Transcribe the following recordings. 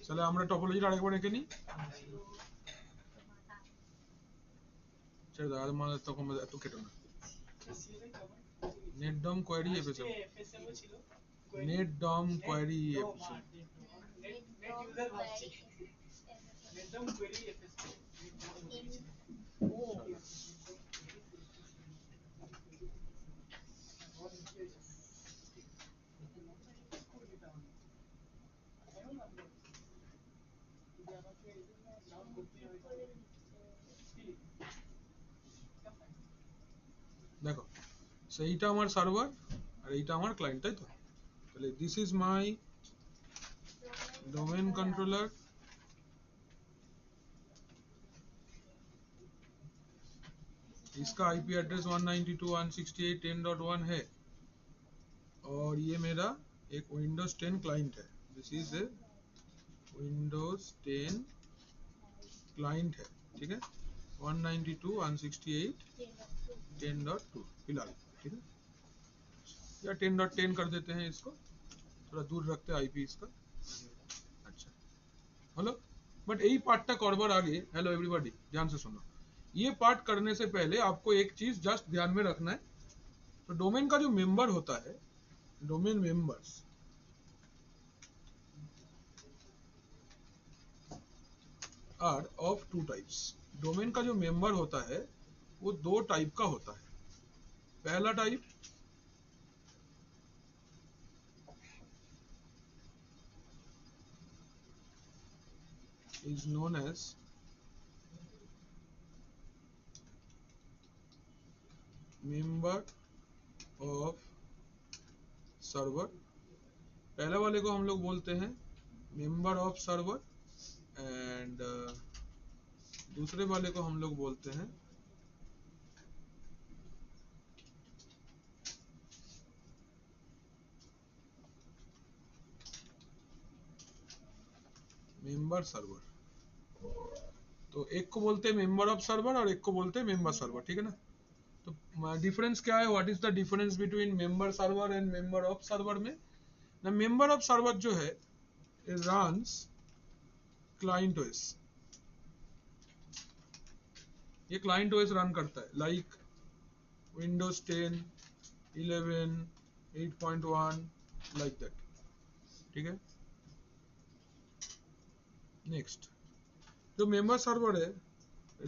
তাহলে আমরা টপোলজিটা আরেকবার এঁকে নিই। ছেড়ে দাও, মানে তখন এত কেটো না। Netdom query FSMO, netdom query FSMO. দেখো, সেইটা আমার সার্ভার আর এইটা আমার ক্লায়েন্ট, তাই তো? তাহলে this is my domain controller, इसका आईपी एड्रेस 192.168.10.1 है और ये मेरा एक विंडोज 10 क्लाइंट है। This is a Windows 10 client है, ठीक है, 192.168.10.2 फिलहाल, ठीक है, या 10.10 कर देते हैं, इसको थोड़ा दूर रखते हैं आईपी इसका। अच्छा, हेलो, बट यही पार्टটা করবার আগে, हेलो एवरीबॉडी ध्यान से सुनो, ये पार्ट करने से पहले आपको एक चीज जस्ट ध्यान में रखना है। तो डोमेन का जो मेंबर होता है, domain members are of two types. Domain का जो मेंबर होता है वो दो टाइप का होता है। पहला type is known as member of server। पहले वाले को हम लोग बोलते हैं मेंबर ऑफ सर्वर, एंड दूसरे वाले को हम लोग बोलते हैं मेंबर सर्वर। तो एक को बोलते हैं मेंबर ऑफ सर्वर और एक को बोलते हैं मेंबर सर्वर, ठीक है ना? तो डिफरेंस क्या है, what is the difference between member server and member of server में? ना, मेंबर ऑफ सर्वर जो है रन्स क्लाइंट ओएस, ये क्लाइंट ओएस रन करता है, लाइक विंडोज 10, 11, 8.1 लाइक दैट, ठीक है। नेक्स्ट, जो मेंबर सर्वर है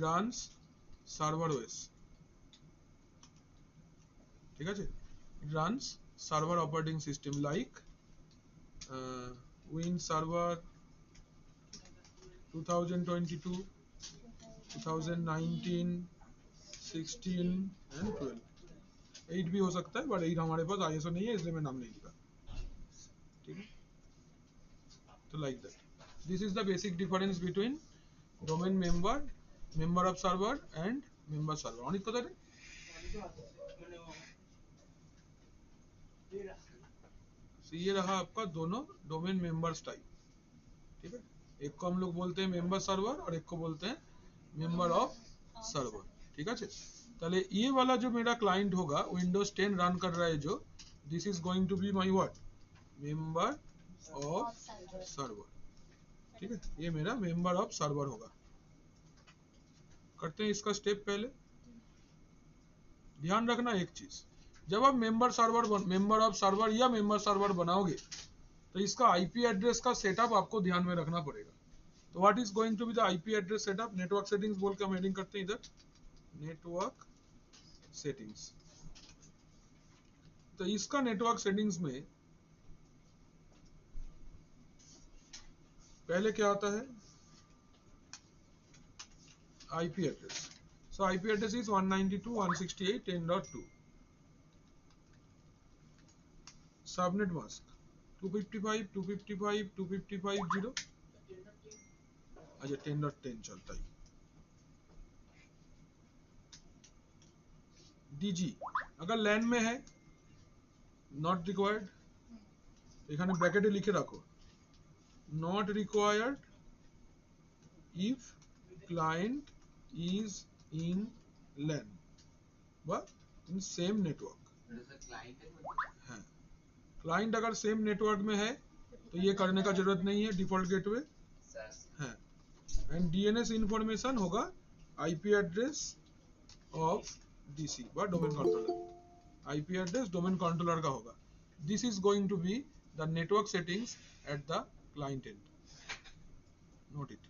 रन्स सर्वर ओएस, ठीक है, it runs server operating system like win server 2022, 2019, 16 and 12। 8 भी हो सकता है, बट 8 हमारे पास आईएसओ नहीं है, इसलिए मैं नाम नहीं लिखा, ठीक है। तो like that, this is the basic difference between domain member, member of server and member server. Anit को दे, ये रहा आपका दोनों डोमेन मेंबर्स टाइप, ठीक है। एक को हम लोग बोलते हैं मेंबर सर्वर और एक को बोलते हैं मेंबर ऑफ सर्वर, ठीक है। ताले ये वाला जो मेरा क्लाइंट होगा विंडोज 10 रन कर रहा है जो, this is going to be my what, member of server, ठीक है। ये मेरा मेंबर ऑफ सर्वर होगा। करते हैं इसका स्टेप। पहले ध्यान रखना एक चीज, जब आप member server member of server या मेंबर सर्वर बनाओगे तो इसका आईपी एड्रेस का सेटअप आपको ध्यान में रखना पड़ेगा। तो what is going to be the IP address setup? Network settings बोल के हम हेडिंग करते हैं इधर, नेटवर्क सेटिंग्स। तो इसका नेटवर्क सेटिंग्स में पहले क्या आता है, IP address. So IP address is 192.168.10.2। Subnet mask 255 255 255 0। अच्छा 10.10 चलता है। डीजी अगर लैन में है नॉट रिक्वायर्ड, এখানে ব্র্যাকেটে লিখে রাখো not required if client is in LAN বা in same network। क्लाइंट अगर सेम नेटवर्क में है तो ये करने का जरूरत नहीं है, डिफॉल्ट गेटवे। हाँ, एंड डीएनएस इंफॉर्मेशन होगा आईपी एड्रेस ऑफ डीसी बा domain controller. IP address domain controller का होगा। This is going to be the network settings at the client end. Note it.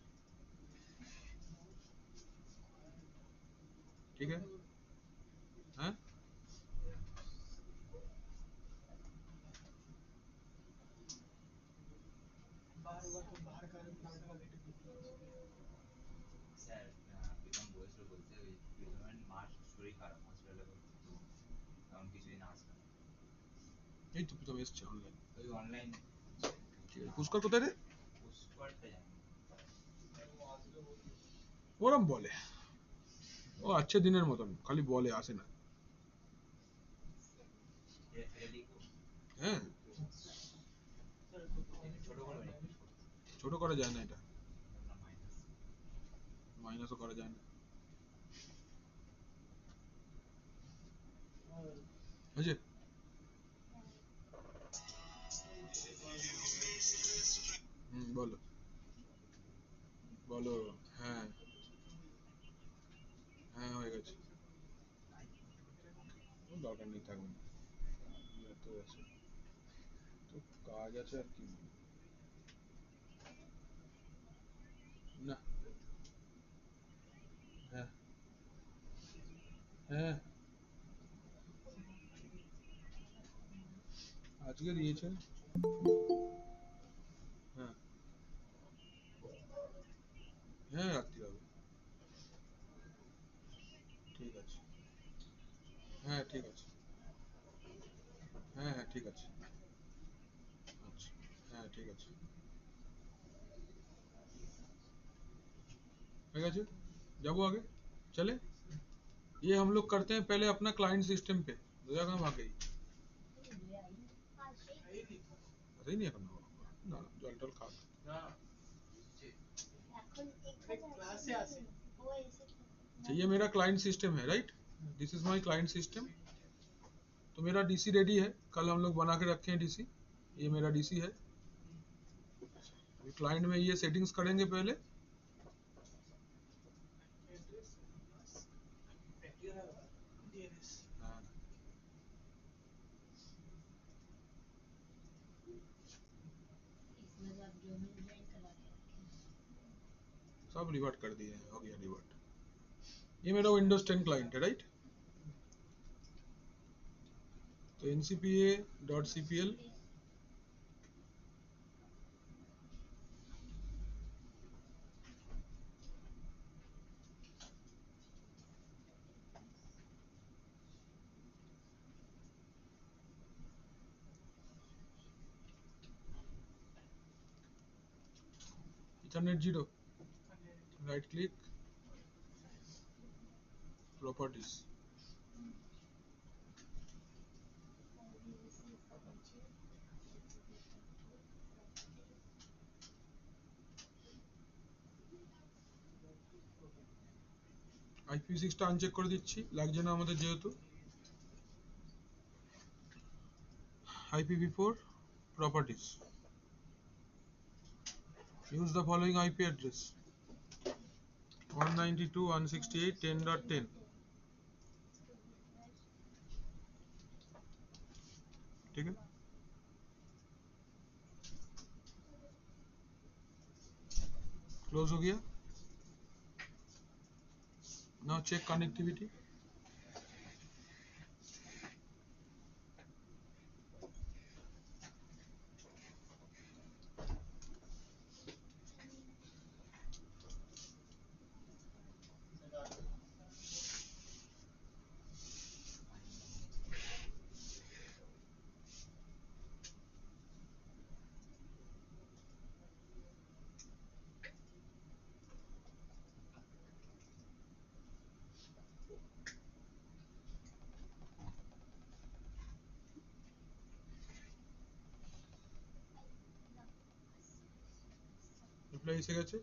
ठीक है? हाँ? এই তো প্রথমে এসছে অনলাইন। ঠিক আছে, পুষ্কর কোথায় রে? ওরম বলে, ও আচ্ছা দিনের মতন খালি বলে, আসে না। হ্যাঁ, ছোট করা যায় না, এটা মাইনাসও করা যায় না। বুঝে? বলো বলো। হ্যাঁ হ্যাঁ, হয়ে গেছে। ও দরকার নেই, থাকবে না। এত আছে তো, কাজ আছে আর কি। না। হ্যাঁ হ্যাঁ, আজকে দিয়েছে। হ্যাঁ হ্যাঁ, রাত্রি হবে। ঠিক আছে। হ্যাঁ ঠিক আছে। হ্যাঁ হ্যাঁ ঠিক আছে। আচ্ছা। হ্যাঁ ঠিক আছে, হয়ে গেছে। যাবো आगे, चले। ये हम लोग करते हैं पहले अपना क्लाइंट सिस्टम पे। দুয়া কাম आ गई। আসেই নি এখন? না, জল টল খা। अच्छा, ये मेरा क्लाइंट सिस्टम है, right? This is my client system. तो मेरा डीसी रेडी है, कल हम लोग बना के रखे हैं डीसी। ये मेरा डीसी है। अभी क्लाइंट में ये सेटिंग्स करेंगे पहले। हाँ, सब रिवर्ट कर दिए हैं, हो गया रिवर्ट। ये मेरा विंडोज 10 क्लाइंट है, राइट? तो ncpa.cpl ethernet 0, right click, properties, IP6 টা আনচেক করে দিচ্ছি, লাগছে না আমাদের যেহেতু। IPv4 properties, use the following IP address 192.168.10.10। ठीक है, क्लोज हो गया। Now check connectivity. रिप्लाई এসে গেছে।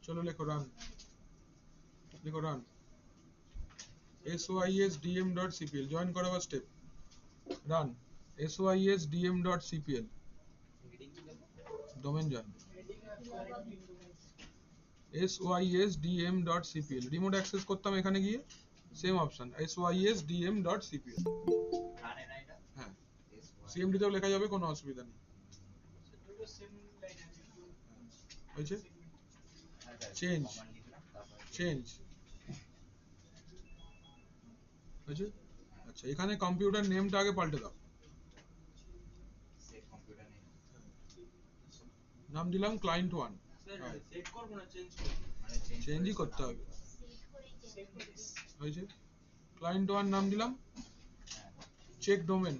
चलो लिखो रन, लिखो रन sysdm.cpl জয়েন করাবার স্টেপ। Run sysdm.cpl। ডোমেন জানবে sysdm.cpl রিমোট অ্যাক্সেস করতাম এখানে গিয়ে সেম অপশন sysdm.cpl হ্যাঁ সিএমডি তেও লেখা যাবে কোনো অসুবিধা নেই হয়েছে চেঞ্জ চেঞ্জ হয়েছে আচ্ছা এখানে কম্পিউটার নেমটা আগে পাল্টে দাও নাম দিলাম ক্লায়েন্ট 1 সেট করব না চেঞ্জ চেঞ্জই করতে হবে হয়েছে ক্লায়েন্ট 1 নাম দিলাম check domain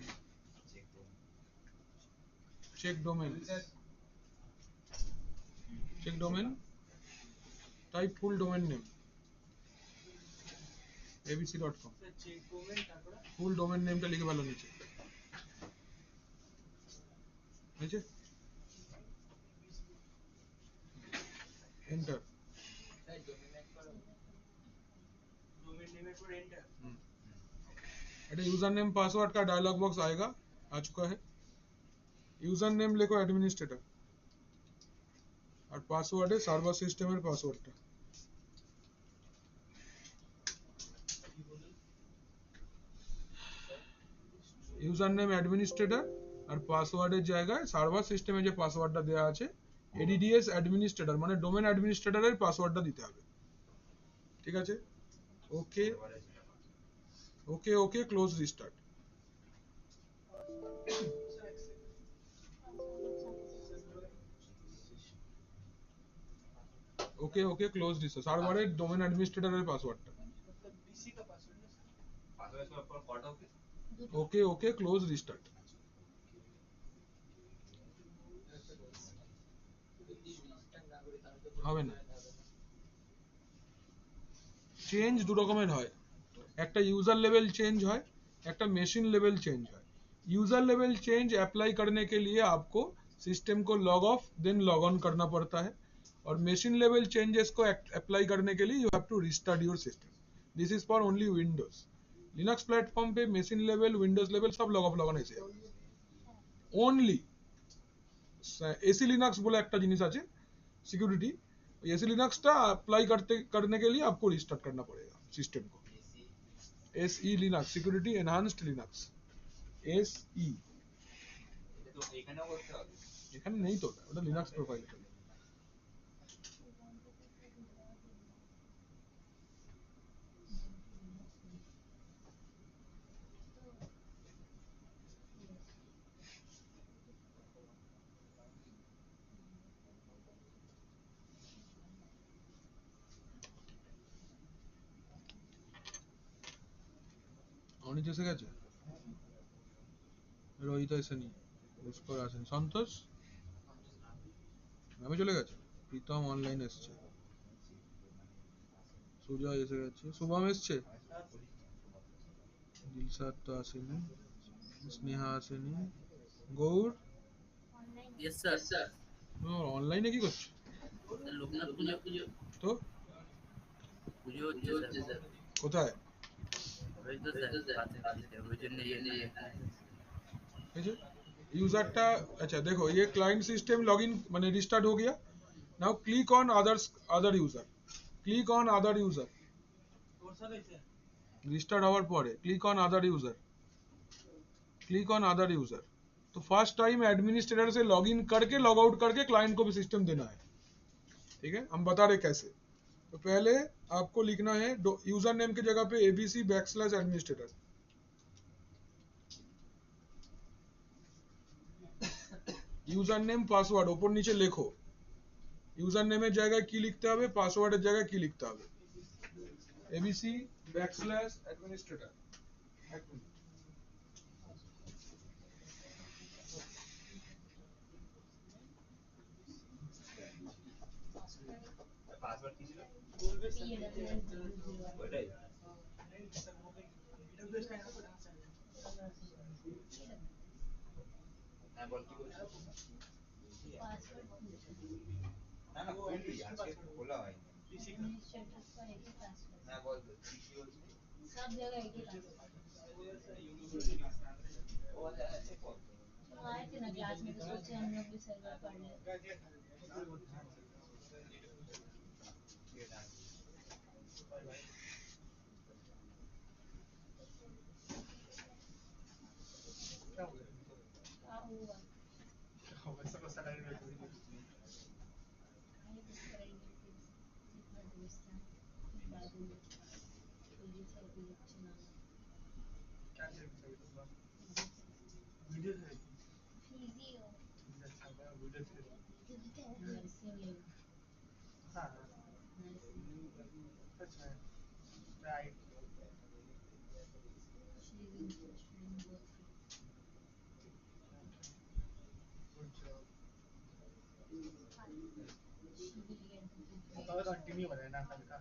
check domain check domain type full domain name abc.com check করবেন তারপরে ফুল ডোমেন নেমটা লিখে ভালো নিচে হয়েছে এন্টার তাই ডোমেন নেম করো डोमेन नेम पर एंटर এটা यूजर नेम पासवर्ड का डायलॉग बॉक्स आएगा आ चुका है यूजर नेम लिखो एडमिनिस्ट्रेटर और पासवर्ड है सर्वर सिस्टम এর পাসওয়ার্ডটা यूजर नेम एडमिनिस्ट्रेटर আর পাসওয়ার্ডের জায়গায় সার্ভার সিস্টেমে যে পাসওয়ার্ডটা দেয়া আছে ADDS অ্যাডমিনিস্ট্রেটর মানে ডোমেন অ্যাডমিনিস্ট্রেটরের পাসওয়ার্ডটা দিতে হবে ঠিক আছে okay okay okay close restart okay okay close restart সার্ভারের ডোমেন অ্যাডমিনিস্ট্রেটরের পাসওয়ার্ডটা मतलब डीसी का पासवर्ड है पासवर्ड इसके ऊपर कॉट होके ओके ओके क्लोज रिस्टार्ट হবে না চেঞ্জ দু রকমের হয় একটা यूजर लेवल चेंज হয় একটা मेशिन लेवल चेंज হয় यूजर लेवल चेंज अप्लाई करने के लिए आपको सिस्टम को log off then log on करना पड़ता है और मेशिन लेवल चेंजेस को अप्लाई करने के लिए you have to restart your system this is for only Windows Linux platform पे मेशिन लेवल विंडोज लेवल सब लॉग ऑफ लॉग ऑन ऐसे ओनली एसी लिनक्स बोले একটা জিনিস আছে सिक्योरिटी एसी लिनक्स টা अप्लाई करने के लिए आपको रिस्टार्ट करना पड़ेगा सिस्टम को SE Linux security enhanced Linux SE এটা তো এখানেও করতে হবে এখানে নেই তো ওটা লিনাক্স প্রোফাইল অনিত এসে গেছে রোহিত এসেনি পুষ্কর আসেনি সন্তোষ আমি চলে গেছে প্রীতম অনলাইন এসছে সুজয় এসে গেছে শুভম এসছে দিলশাদ তো আসেনি স্নেহা আসেনি গৌর यस सर অনলাইনে কি করছো লোকনাথ পুজো তো পুজো হচ্ছে স্যার কোথায় ওই তো স্যার পাশে ওই জন্য নিয়ে ठीक है यूजर टा अच्छा देखो ये क्लाइंट सिस्टम लॉगिन माने रिस्टार्ट हो गया now click on other user click on other user और सब ऐसे रिस्टार्ट होवर परे क्लिक ऑन अदर यूजर तो फर्स्ट टाइम एडमिनिस्ट्रेटर से लॉगिन करके लॉग आउट करके क्लाइंट को भी सिस्टम देना है ठीक है हम बता रहे कैसे तो पहले आपको लिखना है यूजर नेम की जगह पे abc/administrator यूजर नेम पासवर्ड ऊपर नीचे लिखो यूजर नेमेर জায়গায় কি লিখতে হবে পাসওয়ার্ডের জায়গায় কি লিখতে হবে abc/administrator पासवर्ड কি ছিল ওইটাই হ্যাঁ বল কি বলছিস না না কোনটি আজকে খোলা হয়নি হ্যাঁ বল তো কি কি বলছিস सब जगह एक ही ও আছে কত आए थे ना क्लास में तो सोचे हम लोग भी सर्वर पढ़ लें। क्या हो गया? क्या हुआ? वैसा वैसा लग रहा है। काहे कुछ करेंगे फिर जितना दोस्त हैं फिर बाद में तो ये सब भी चुना क्या चाहिए तो वीडियो है फिजियो अच्छा मैं वीडियो से नर्सिंग हाँ नर्सिंग सच में right she is interested in both good job she will get the तो कंटिन्यू हो रहा है ना कल का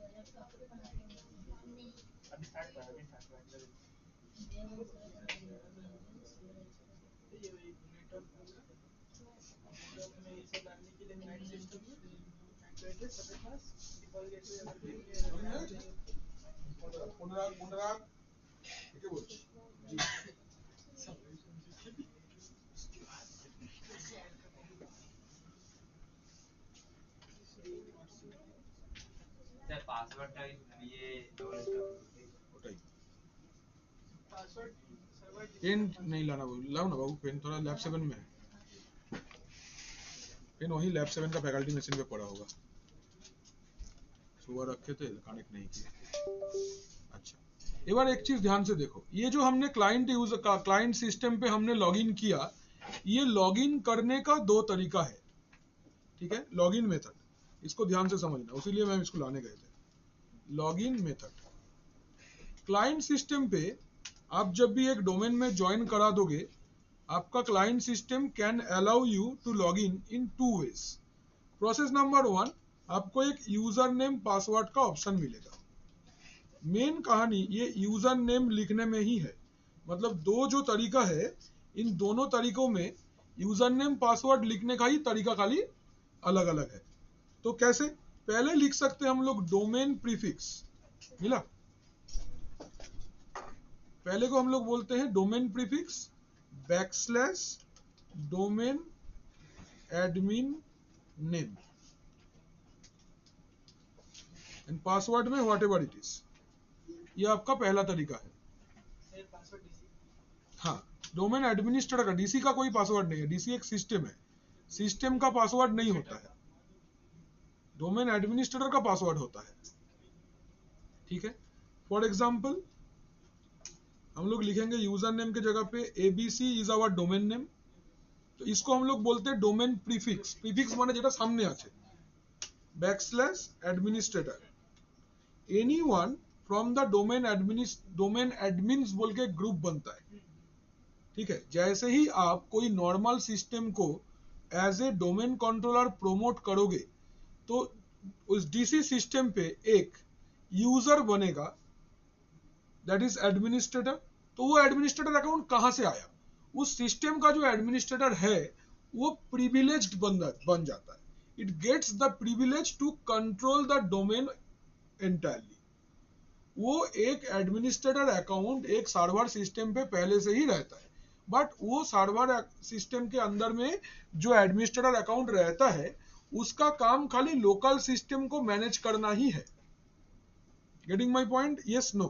लैपटॉप पे पढ़ा के नहीं अभी स्टार्ट कर देवन सर का ये नेटवर्क में इसे डालने के लिए नाइट सिस्टम में बैठे सबके पास डिफॉल्ट गेटवे পুনরাগ একে বলছি জি স্যার পাসওয়ার্ডটা দিয়ে ডবল স্টপ ওটাই पासवर्ड सर्वर पेन नहीं लाना लाओ ना बाबू पेन थोड़ा लैब 7 में है पेन वही लैब 7 का फैकल्टी मशीन पे पड़ा होगा सुबह रखे थे कनेक्ट नहीं किए अच्छा एक बार एक चीज ध्यान से देखो ये जो हमने क्लाइंट सिस्टम पे हमने लॉगिन किया ये लॉगिन करने का दो तरीका है ठीक है लॉगिन मेथड इसको ध्यान से समझना उसीलिए मैं इसको लाने गए थे लॉगिन मेथड क्लाइंट सिस्टम पे आप जब भी एक डोमेन में ज्वाइन करा दोगे आपका client system can allow you to log in to ways process number 1 आपको एक यूजर नेम पासवर्ड का ऑप्शन मिलेगा मेन कहानी ये यूजर नेम लिखने में ही है मतलब दो जो तरीका है इन दोनों तरीकों में यूजर नेम पासवर्ड लिखने का ही तरीका खाली अलग अलग है तो कैसे पहले लिख सकते हैं हम लोग डोमेन प्रीफिक्स मिला पहले को हम लोग बोलते हैं domain prefix backslash domain admin name and password में व्हाटएवर इट इज ये आपका पहला तरीका है पासवर्ड डीसी हाँ डोमेन एडमिनिस्ट्रेटर का डीसी का कोई पासवर्ड नहीं है डीसी एक सिस्टम है सिस्टम का पासवर्ड नहीं होता है डोमेन एडमिनिस्ट्रेटर का पासवर्ड होता है ठीक है फॉर एग्जांपल हम लोग लिखेंगे यूजर नेम के जगह पे ABC is our domain name तो इसको हम लोग बोलते हैं डोमेन प्रीफिक्स प्रीफिक्स माने যেটা सामने আছে backslash administrator anyone from the domain admins बोल के ग्रुप बनता है ठीक है जैसे ही आप कोई नॉर्मल सिस्टम को as a domain controller promote करोगे तो उस डीसी सिस्टम पे एक यूजर बनेगा दैट इज एडमिनिस्ट्रेटर तो वो एडमिनिस्ट्रेटर अकाउंट कहां से आया उस सिस्टम का जो एडमिनिस्ट्रेटर है वो प्रिविलेज्ड बन जाता है it gets the privilege to control the domain entirely वो एक एडमिनिस्ट्रेटर अकाउंट एक सर्वर सिस्टम पे पहले से ही रहता है बट वो सर्वर सिस्टम के अंदर में जो एडमिनिस्ट्रेटर अकाउंट रहता है उसका काम खाली लोकल सिस्टम को मैनेज करना ही है getting my point yes no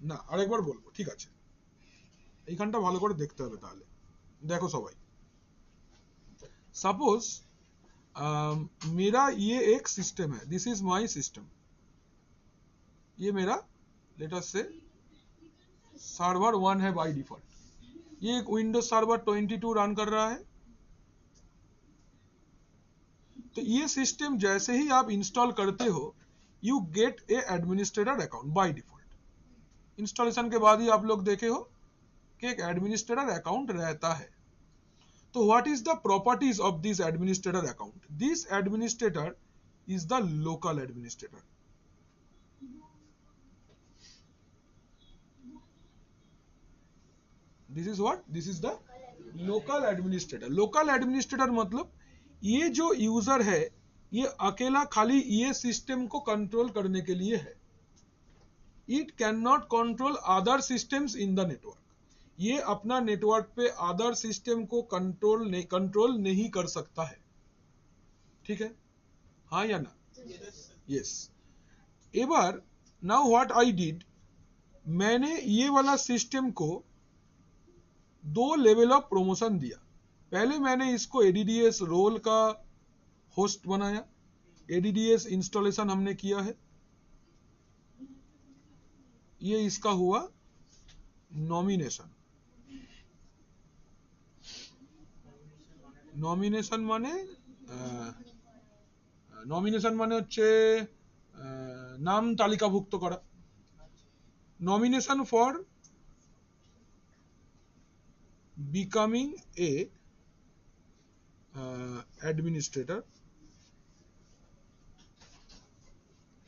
না আরেকবার বলবো ঠিক আছে এইখানটা ভালো করে দেখতে হবে তাহলে দেখো সবাই सपोज मेरा ये एक सिस्टम है दिस इज माय सिस्टम ये मेरा लेट अस से सर्वर 1 है बाय डिफॉल्ट ये एक विंडोज सर्वर 22 रन कर रहा है तो ये सिस्टम जैसे ही आप इंस्टॉल करते हो you get A administrator account by default installation के बाद ही आप लोग देखे हो कि एक एडमिनिस्ट्रेटर अकाउंट रहता है तो what is the properties of this administrator account this administrator is the local administrator this is what this is the local administrator मतलब ये जो यूजर है ये अकेला खाली ये सिस्टम को कंट्रोल करने के लिए है it cannot control other systems in the network ये अपना नेटवर्क पे अदर सिस्टम को कंट्रोल नहीं कर सकता है, ठीक है, हाँ या ना? यस। एबार नाउ व्हाट आई डिड, मैंने ये वाला सिस्टम को 2 लेवल ऑफ प्रमोशन दिया। पहले मैंने इसको एडीडीएस रोल का होस्ट बनाया, एडीडीएस इंस्टॉलेशन हमने किया है, ये इसका हुआ नॉमिनेशन। নমিনেশন মানে হচ্ছে নাম তালিকাভুক্ত করা। Nomination for becoming A administrator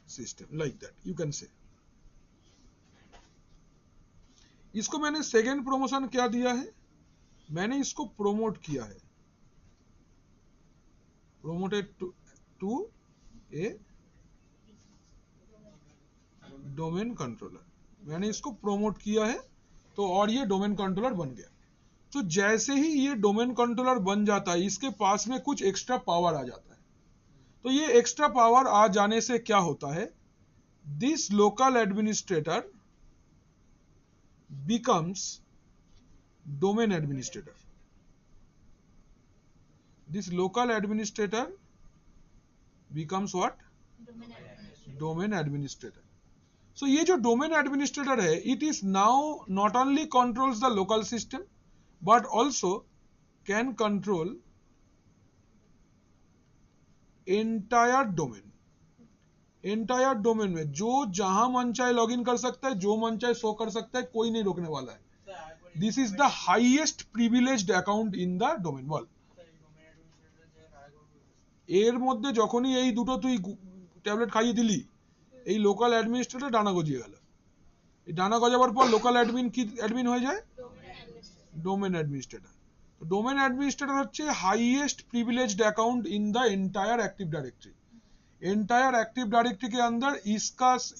system, like that you can say। इसको मैंने सेकेंड प्रमोशन क्या दिया है, मैंने इसको प्रोमोट किया है, promoted to a domain controller, मैंने इसको प्रोमोट किया है तो, और ये डोमेन कंट्रोलर बन गया। तो जैसे ही ये डोमेन कंट्रोलर बन जाता है, इसके पास में कुछ एक्स्ट्रा पावर आ जाता है। तो ये एक्स्ट्रा पावर आ जाने से क्या होता है, this local administrator becomes domain administrator, this local administrator becomes what, domain administrator। so ये जो domain administrator है, it is now not only controls the local system but also can control entire domain। Entire domain में जो जहां मन चाहे log in कर सकता है, जो मन चाहे शो कर सकता है, कोई नहीं रोकने वाला है। This is the highest privileged account in the domain. বল এর মধ্যে যখনই এই দুটো তুই ট্যাবলেট খাইয়ে দিলি, এই লোকাল অ্যাডমিনিস্ট্রেটর ডানা গজিয়ে গেল। এই ডানা গজাবার পর লোকাল অ্যাডমিন কি অ্যাডমিন হয়ে যায়, ডোমেন অ্যাডমিনিস্ট্রেটর। ডোমেন অ্যাডমিনিস্ট্রেটর হচ্ছে highest privileged account in the entire active directory. Entire active directory के अंदर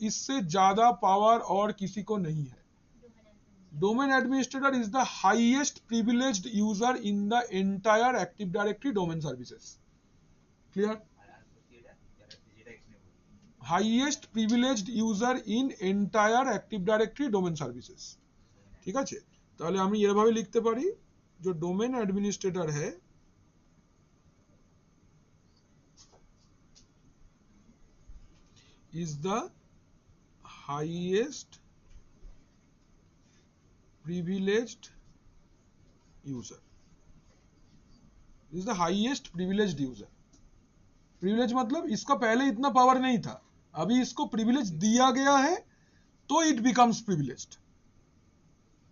इससे ज्यादा पावर और किसी को नहीं है। Domain administrator is the highest privileged user in the entire active directory domain services. Clear? Highest privileged user in entire active directory domain services. ठीक है, তাহলে আমি এভাবে লিখতে পারি, जो डोमेन एडमिनिस्ट्रेटर है is the highest privileged user, is the highest privileged user। Privilege मतलब इसका पहले इतना पावर नहीं था, अभी इसको प्रिविलेज दिया गया है तो इट बिकम्स प्रिविलेज्ड।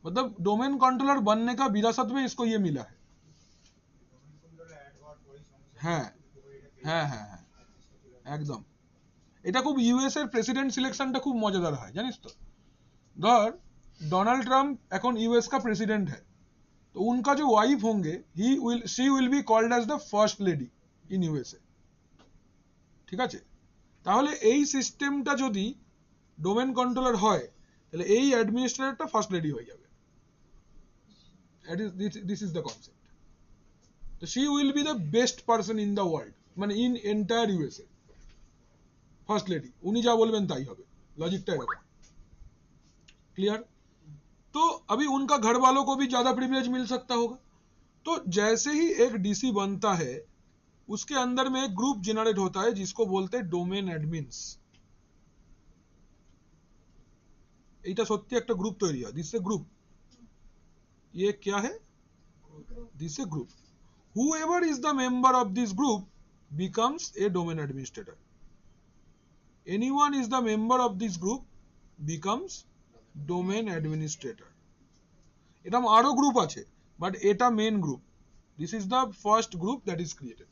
मतलब डोमेन कंट्रोलर बनने का विरासत में इसको ये मिला है। হ্যাঁ একদম। এটা খুব ইউএস এর প্রেসিডেন্ট সিলেকশনটা খুব মজাদার হয়, জানিস তো। ধর डोनाल्ड ट्रम्प এখন यूएस का प्रेसिडेंट है, तो उनका जो वाइफ होंगे she will be called as the first lady in USA. ঠিক আছে, তাহলে এই সিস্টেমটা যদি ডোমেন কন্ট্রোলার হয়, তাহলে এই অ্যাডমিনিস্ট্রেটরটা ফার্স্ট লেডি হয়ে যাবে। This is the concept. তো she will be the best person in the world, মানে in entire USA first lady. उन्हीं जा बोलबेन ताई होबे, लॉजिकटा एरकम। क्लियर? तो अभी उनका घर वालों को भी ज्यादा प्रिविलेज मिल सकता होगा। तो जैसे ही एक डीसी बनता है, उसके अंदर में एक ग्रुप जनरेट होता है जिसको बोलते हैं डोमेन एडमिन्स। এটা সত্যি একটা গ্রুপ তৈরি হয়, দিস এ গ্রুপ। ये क्या है, this A group. whoever is the member of this group becomes a domain administrator। anyone is the member of this group becomes domain administrator। এরকম আরো গ্রুপ আছে, বাট এটা main group. This is the first group that is created.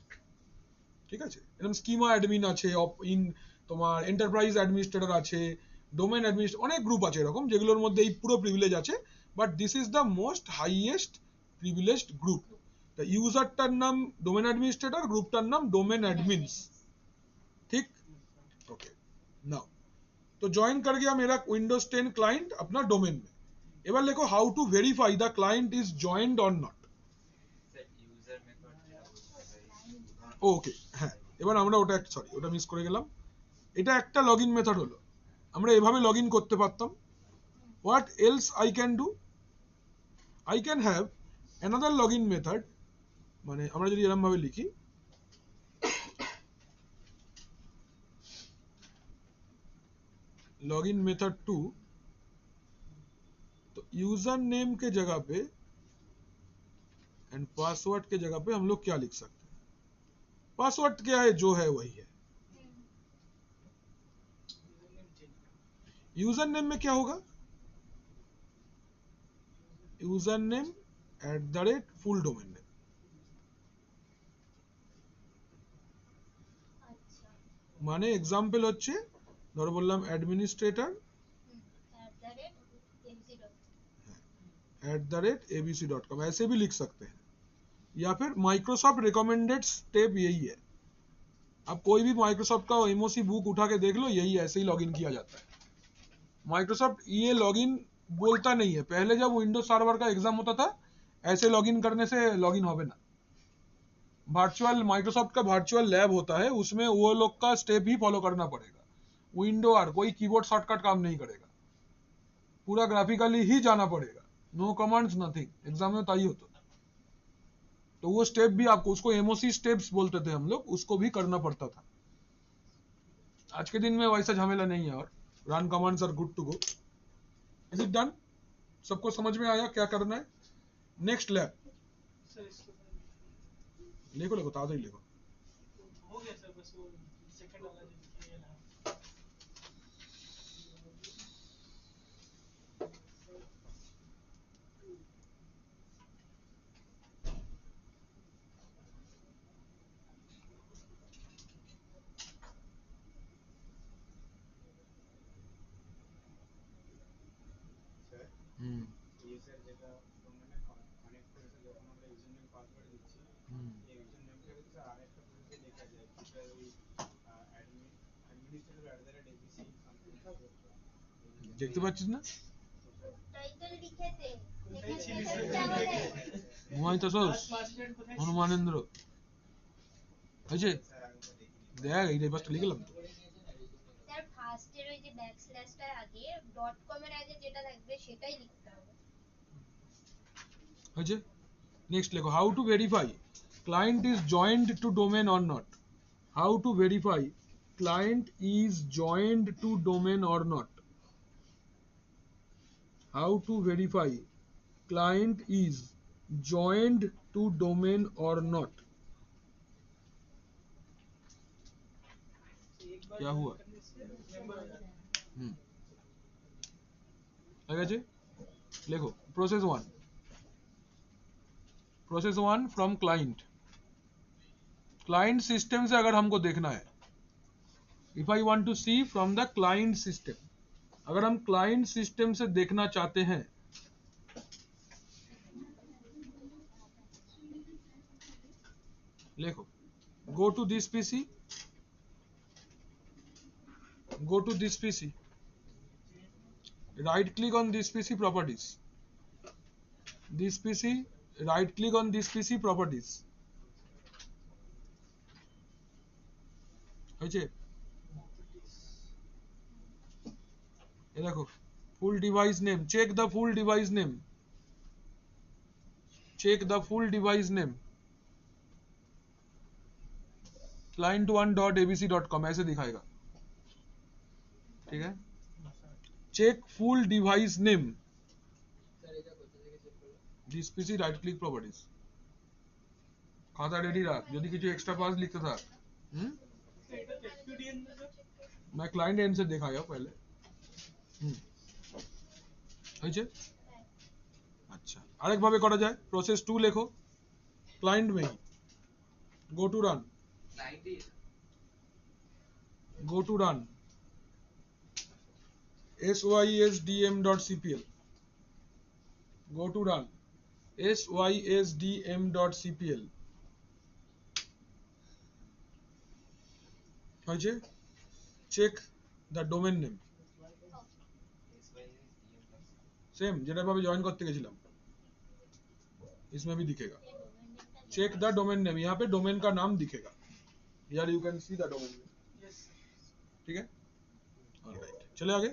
ঠিক আছে, এরকম schema admin আছে, in তোমার enterprise administrator আছে, ডোমেন অ্যাডমিনিস্ট্রেটর, অনেক গ্রুপ আছে এরকম, যেগুলোর মধ্যে এই পুরো প্রিভিলেজ আছে। But this is the most highest privileged group. তা ইউজারটার নাম ডোমেন অ্যাডমিনিস্ট্রেটর, গ্রুপটার নাম डोमेन एडमिन्स। ठीक, ओके। नाउ तो ज्वाइन कर गया मेरा विंडोज 10 क्लाइंट अपना डोमेन में। এবার লেখো how to verify the client is joined or not. Sir user method যেটা বলছে ভাই ওকে, হ্যাঁ, এবার আমরা ওটা সরি ওটা মিস করে গেলাম। এটা একটা লগইন মেথড হলো, আমরা এভাবে লগইন করতে পারতাম। What else I can do, I can have another login method, মানে আমরা যদি এরকম ভাবে লিখি लॉगिन मेथड 2, तो यूजर नेम के जगह पे एंड पासवर्ड के जगह पे हम लोग क्या लिख सकते हैं, पासवर्ड क्या है जो है वही है। यूजर नेम में क्या होगा, user name @ full domain name. আচ্ছা মানে एग्जांपल হচ্ছে ধরো বললাম অ্যাডমিনিস্ট্রেটর @abc.com, ऐसे भी लिख सकते हैं, या फिर माइक्रोसॉफ्ट रिकमेंडेड स्टेप यही है। अब कोई भी माइक्रोसॉफ्ट का एमओसी बुक उठा के देख लो, यही ऐसे ही लॉगिन किया जाता है। माइक्रोसॉफ्ट ये लॉगिन बोलता नहीं है, पहले जब विंडोज सर्वर का एग्जाम होता था ऐसे लॉगिन करने से लॉगिन होवे ना, वर्चुअल माइक्रोसॉफ्ट का वर्चुअल लैब होता है, उसमें वो लोग का स्टेप ही फॉलो करना पड़ेगा। विंडो और कोई कीबोर्ड शॉर्टकट काम नहीं करेगा, पूरा ग्राफिकली ही जाना पड़ेगा, नो कमांड्स नथिंग, एग्जाम में ताई होता। तो वो स्टेप भी आपको, उसको एमओसी स्टेप्स बोलते थे हम लोग, उसको भी करना पड़ता था। आज के दिन में वैसा झमेला नहीं है, और run commands are good to go. Is it done, सबको समझ में आया क्या करना है। नेक्स्ट लैब सर इसको लिखो, लिखो ताज़ा ही लिखो। हो गया सर, बस वो सेकंड वाला जो ये रहा। স্যার हम्म ইউজার যেটা ডোমেনে কানেক্ট করেছে, যখন আমরা ইউজার নেম পাসওয়ার্ড দিচ্ছি, এই ইউজার নেমটাকে তো স্যার আরেকটা প্রসেসে লেখা যায়, যেটা ওই অ্যাডমিনিস্ট্রেটর @abc সামথিং। দেখতে পাচ্ছিস না, ওটাই তো লিখেছে কোথায় ছিল যেখানে স্যার? যাওয়া যায়। ঘুমাই তো সোস 5 মিনিট কোথায় ছিল? হনুমানেন্দ্র হয়েছে, স্যার আমি তো দেখিনি। দেখ এই পাশটা লিখলাম তো। স্যার ফার্স্টের ওই যে ব্যাকস্ল্যাশটার আগে ডট কম এর আগে যেটা থাকবে সেটাই লিখতে হবে। হয়েছে, নেক্সট লেখো how to verify client is joint to domain or not, how to verify client is joint to domain or not, how to verify client is joined to domain or not। एक बार क्या हुआ? करने से member हो जाता है। ठीक है जी, लिखो process one from client system से अगर हमको देखना है, if I want to see from the client system, अगर हम क्लाइंट सिस्टम से देखना चाहते हैं, लिखो go to this pc, go to this pc, right click on this pc properties, this pc, right click on this pc properties, হয়েছে, এ দেখো full device name, check the full device name, check the full device name, client1.abc.com ऐसे दिखाएगा, ठीक है। Check full device name, this PC, right click properties, खाता ready रख, যদি কিছু এক্সট্রা পাস লিখতে থাক। तो এটা FQDN में सर मैं क्लाइंट एंड से दिखाया पहले, হয়েছে। আচ্ছা আরেক ভাবে করা যায়, প্রসেস 2 লেখো ক্লায়েন্ট में ही, go to run, sysdm.cpl, go to run sysdm.cpl, হয়েছে। Check the domain name, same যেটা ভাবে জয়েন করতে গেছিলাম इसमें भी दिखेगा चेक द डोमेन नेम यहाँ पे डोमेन का नाम दिखेगा here you can see the domain name ठीक है ऑलराइट चले आगे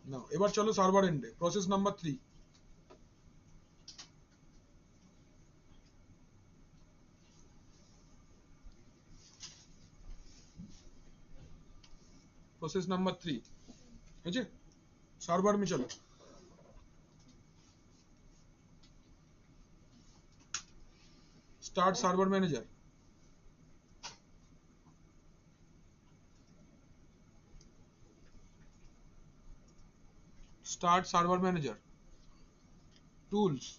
नाउ এবার চলো সার্ভার এন্ডে প্রসেস নাম্বার 3 प्रोसेस नंबर 3 है सर्वर में चलो start server manager start server manager tools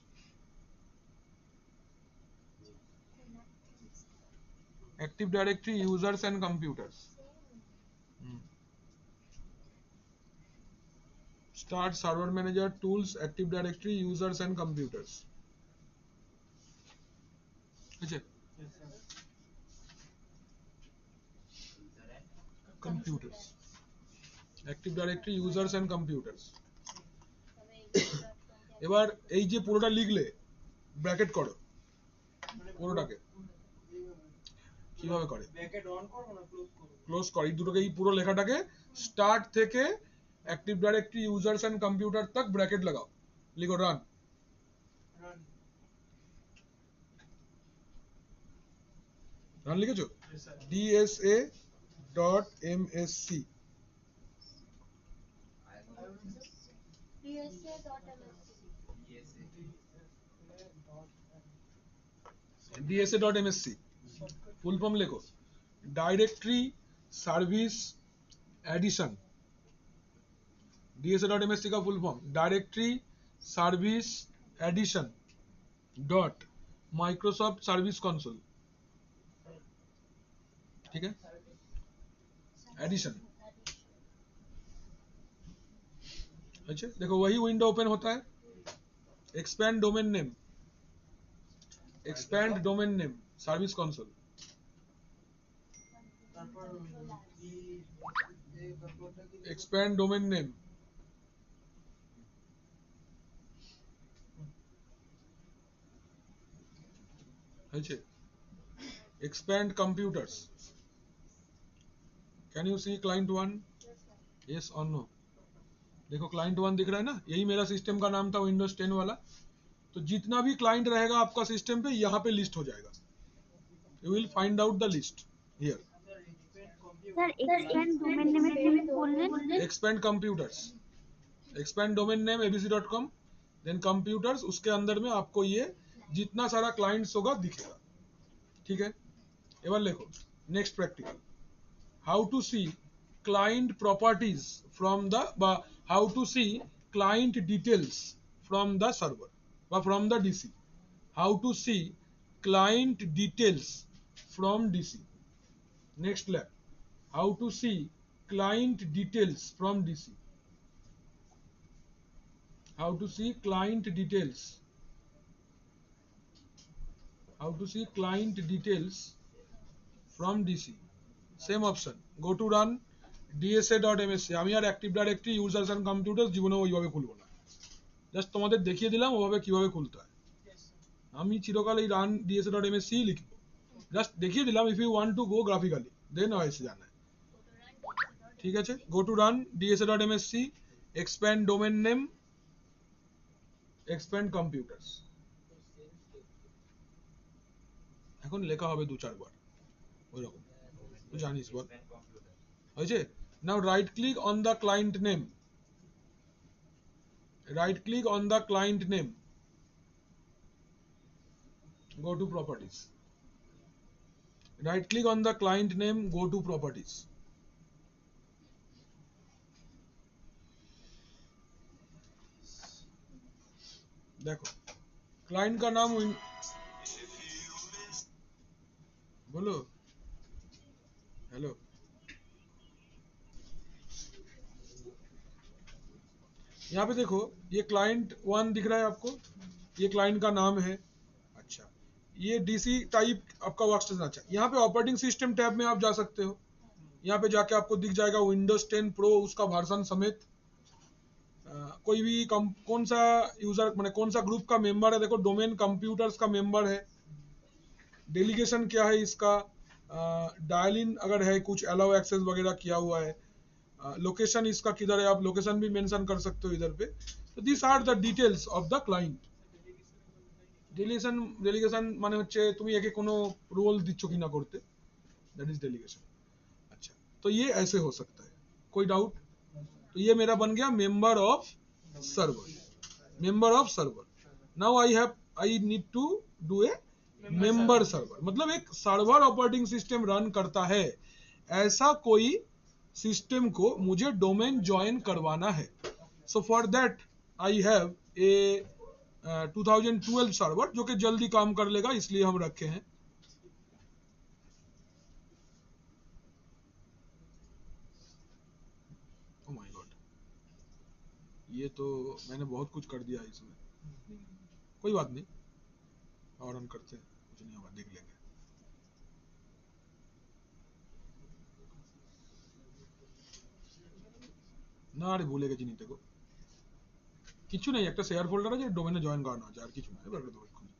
active directory users and computers Start server manager tools active directory users and computers अच्छा computers active directory users and computers এবার এই যে পুরোটা লিখলে bracket করো পুরোটাকে কিভাবে করে ব্র্যাকেট অন করব না ক্লোজ করব ক্লোজ কর এই দুটোকে এই পুরো লেখাটাকে স্টার্ট থেকে active directory users and computer तक ब्रैकेट लगाओ लिखो रन रन लिखेছো dsa.msc dsa.msc फुल फॉर्म लिखो डायरेक्टरी सर्विस एडिशन dsa.msc का full form directory service edition dot Microsoft service console ठीक है एडिशन अच्छा देखो वही विंडो ओपन होता है expand domain name service console expand domain name expand computers can you see client 1 yes or no देखो client 1 दिख रहा है ना यही मेरा सिस्टम का नाम था विंडोज 10 वाला तो जितना भी क्लाइंट रहेगा आपका सिस्टम पे यहाँ पे लिस्ट हो जाएगा you will find out the list here sir expand domain name में बोल रहे expand computers expand domain name abc.com then computers उसके अंदर में आपको ये जितना सारा क्लाइंट्स होगा दिखेगा ठीक है एबार लिखो next practical how to C client properties from the how to C client details from the server বা from the DC how to C client details from DC next lab how to C client details from डीसी how to C client डिटेल्स how to see client details from DC same option go to run dsa.msc আমি আর active directory users and computers জীবনে ওইভাবে খুলবো না just তোমাদের দেখিয়ে দিলাম ওভাবে কিভাবে খুলতে হয় আমি চিরকাল এই run dsa.msc লিখবো জাস্ট দেখিয়ে দিলাম if you want to go graphically then ऐसे जाना है ঠিক আছে go to run dsa.msc expand domain name expand computers এখন লেখা হবে দু চারবার ওইরকম তুই জানিস বল হয়েছে now right click on the client name right click on the client name go to properties right click on the client name go to properties देखो क्लाइंट का नाम बोलो हेलो यहाँ पे देखो ये क्लाइंट 1 दिख रहा है आपको ये क्लाइंट का नाम है अच्छा ये डीसी टाइप आपका वर्कस्टेशन अच्छा यहाँ पे ऑपरेटिंग सिस्टम टैब में आप जा सकते हो यहाँ पे जाके आपको दिख जाएगा विंडोज 10 प्रो उसका वर्जन समेत कोई भी कौन सा यूजर मैंने कौन सा ग्रुप का मेंबर है, देखो डोमेन कंप्यूटर्स का मेंबर है, डेलीगेशन क्या है इसका, डायल इन अगर है कुछ अलाउ एक्सेस वगैरह किया हुआ है, लोकेशन इसका किधर है, आप लोकेशन भी मेंशन कर सकते हो इधर पे। तो this are the details of the client. Delegation মানে হচ্ছে তুমি একে কোনো রোল দিচ্ছ কিনা করতে, दैट इज डेलीगेशन। अच्छा, तो ये ऐसे हो सकता है, कोई डाउट? तो ये मेरा बन गया member of server, member of server. Now I need to do a member server, मतलब एक सर्वर ऑपरेटिंग सिस्टम रन करता है ऐसा कोई सिस्टम को मुझे डोमेन ज्वाइन करवाना है। So for that I have a 2012 server जो कि जल्दी काम कर लेगा, इसलिए हम रखे हैं। ओह माय गॉड, ये तो मैंने बहुत कुछ कर दिया इसमें, कोई बात नहीं, और हम करते हैं, कुछ नहीं होगा, देख लेंगे। না আরে ভুলে গেছি নিতে গো, কিছু নেই, একটা শেয়ার ফোল্ডার আছে, ডোমেনে জয়েন করানো আছে, আর কিছু না, এবার দেবো এক্ষুনি।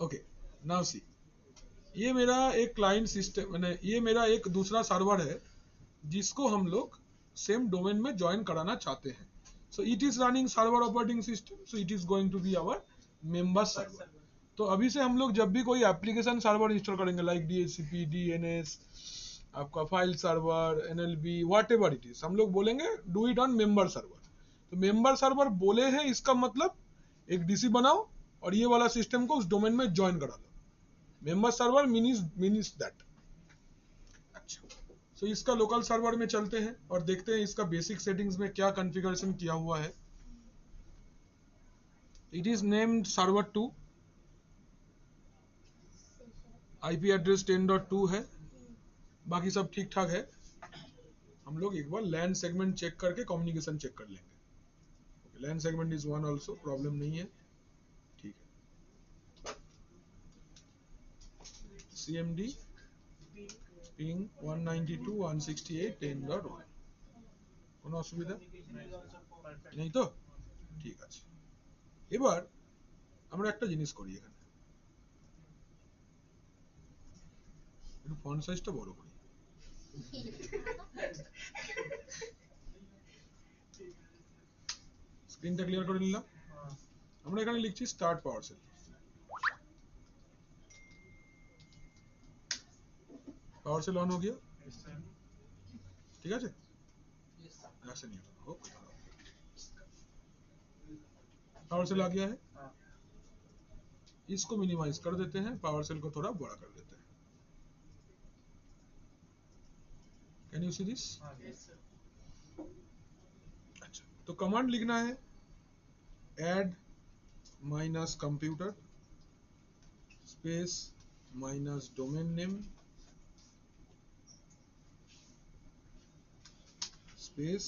ओके, नाउ सी, ये मेरा एक क्लाइंट सिस्टम, मैंने ये मेरा एक दूसरा सर्वर है जिसको हम लोग सेम डोमेन में ज्वाइन कराना चाहते हैं। So it is running server operating system, so it is going to be our member server. तो अभी से हम लोग जब भी कोई एप्लीकेशन सर्वर इंस्टॉल करेंगे, लाइक DHCP, DNS, आपका file server, NLB, whatever it is, हम लोग बोलेंगे do it on member server. तो मेंबर सर्वर बोले हैं, इसका मतलब एक DC बनाओ और ये वाला सिस्टम को उस डोमेन में ज्वाइन करा दो। Member server means that. अच्छा, तो इसका लोकल सर्वर में चलते हैं और देखते हैं इसका बेसिक सेटिंग्स में क्या कॉन्फ़िगरेशन किया हुआ है। It is named server 2, IP address 10.2 है, बाकी सब ठीक ठाक है। हम लोग एक बार लैन सेगमेंट चेक करके कम्युनिकेशन चेक कर लेंगे। लैन सेगमेंट इज 1 ऑल्सो, प्रॉब्लम नहीं है, ठीक है। CMD পিং 192.168.10.1, কোনো অসুবিধা নেই তো? ঠিক আছে, এবার আমরা একটা জিনিস করি, এখানে একটু ফন্ট সাইজটা বড় করি। স্ক্রিনটা ক্লিয়ার করে নিলাম। আমরা এখানে লিখছি স্টার্ট পাওয়ারশেল। पावरशेल ऑन हो गया, ठीक है, ऐसे नहीं होता, पावरशेल आ गया है। इसको मिनिमाइज कर देते हैं, पावरशेल को थोड़ा बड़ा कर देते हैं। Can you see this? अच्छा, तो कमांड लिखना है add minus computer space minus domain name space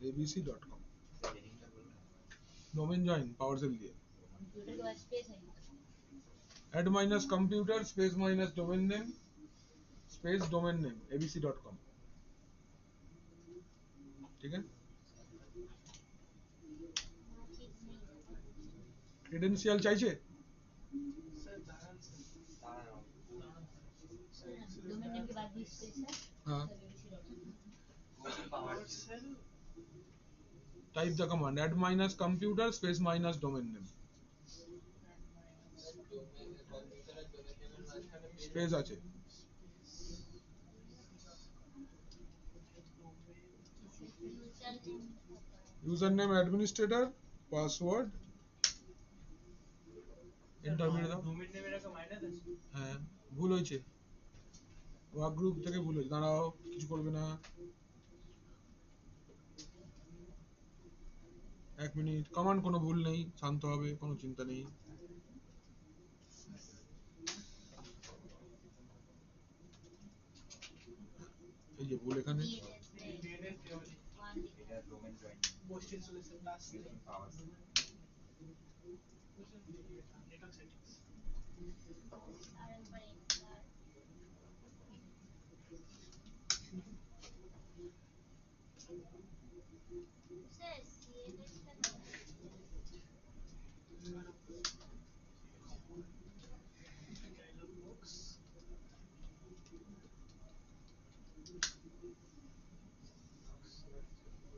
abc.com, domain join PowerShell दिए, add minus computer space minus domain name space domain name abc.com, ठीक है। क्रेडेंशियल चाहिए? हाँ, type the command add minus computer space minus domain name space আছে, user name administrator, password enter মেরে দাও। Domain নেমের একটা minus আছে, হ্যাঁ ভুল হয়েছে, ওয়ার্ক গ্রুপ থেকে ভুল হয়েছে, দাঁড়াও কিছু করবে না, 1 মিনিট, কমান্ড কোনো ভুল নেই, শান্ত হবে, কোনো চিন্তা নেই। এই যে ভুল এখানে, DNS দেওয়া নেই। এটা domain join Post installation task network settings আর একবার enter। স্যার CLS টা না dialog box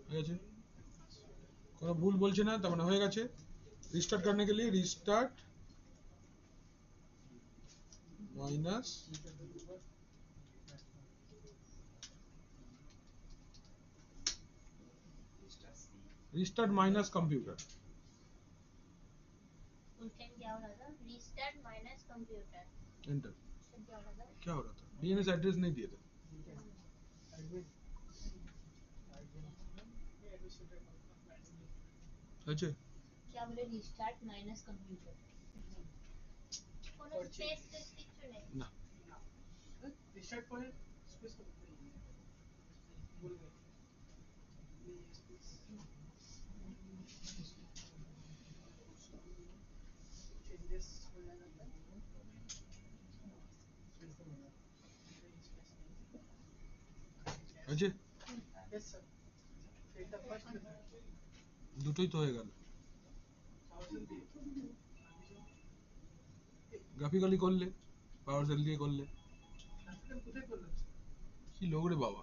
হয়ে গেছে, কোনো ভুল বলছে না, তার মানে হয়ে গেছে। রিস্টাर्ट करने के लिए রিস্টাर्ट माइनस रीस्टार्ट माइनस कंप्यूटर, उस टाइम क्या हो रहा था? Restart minus computer, enter. फिर क्या हो रहा था? क्या हो रहा था? डीएनएस एड्रेस नहीं दिए थे। अच्छा, क्या बोले? रीस्टार्ट माइनस कंप्यूटर, কোনো স্পেস কিছু নেই। না restart করে space করতে বলে দেয় changes हो जाएगा अच्छा, yes sir এটা ফার্স্ট দুটোই তো হয়ে গেল। থাউজেন্ড দিয়ে গ্রাফিক্যালি করলে, পাওয়ার সেল দিয়ে করলে, গ্রাফিক্যাল কোথায় করলাম কি লোক রে বাবা,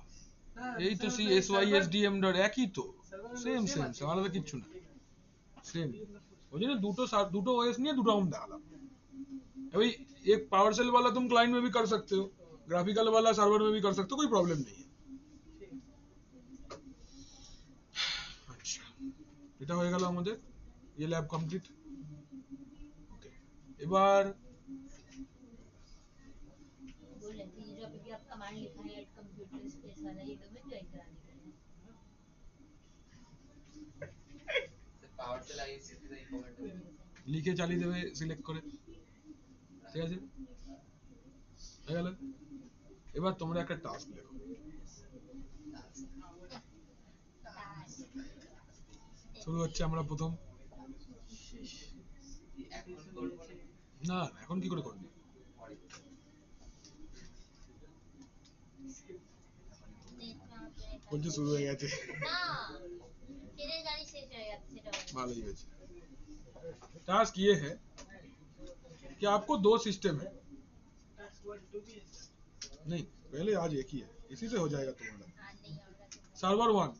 স্যার এই তো CSYSDM ডট একই তো, সেম সেম, আলাদা কিচ্ছু না, सेम। वही ना, दूटो OS नहीं है, दूटा हम डाला भाई। एक पावर सेल वाला तुम क्लाइंट में भी कर सकते हो, ग्राफिकल वाला सर्वर में भी कर सकते हो, कोई प्रॉब्लम नहीं है। अच्छा, এটা হয়ে গেল আমাদের, ये लैब कंप्लीट। ओके, এবার बोले थी जो अभी भी आप कमांड लिखा है ऐड कंप्यूटर स्पेस वाला, ये डोमेन ज्वाइन कराने के लिए। পাওয়ার সেল আইএসসি তে কমেন্ট লিখে চালিয়ে দেবে সিলেক্ট করে, ঠিক আছে, হয়ে গেল। এবার তোমরা একটা টাস্ক লেখো। শুরু হচ্ছে, আমরা প্রথম, এখন করব না এখন কি করে করবে, বলছে শুরু হয়ে গেছে, না तेरे गाड़ी से जाएगा সেটা ভালোই হয়েছে। टास्क ये है कि आपको दो सिस्टम है, task 1 2 भी है सर नहीं पहले आज एक ही है, इसी से हो जाएगा तुम्हारा। हाँ नहीं होगा तो सर्वर 1,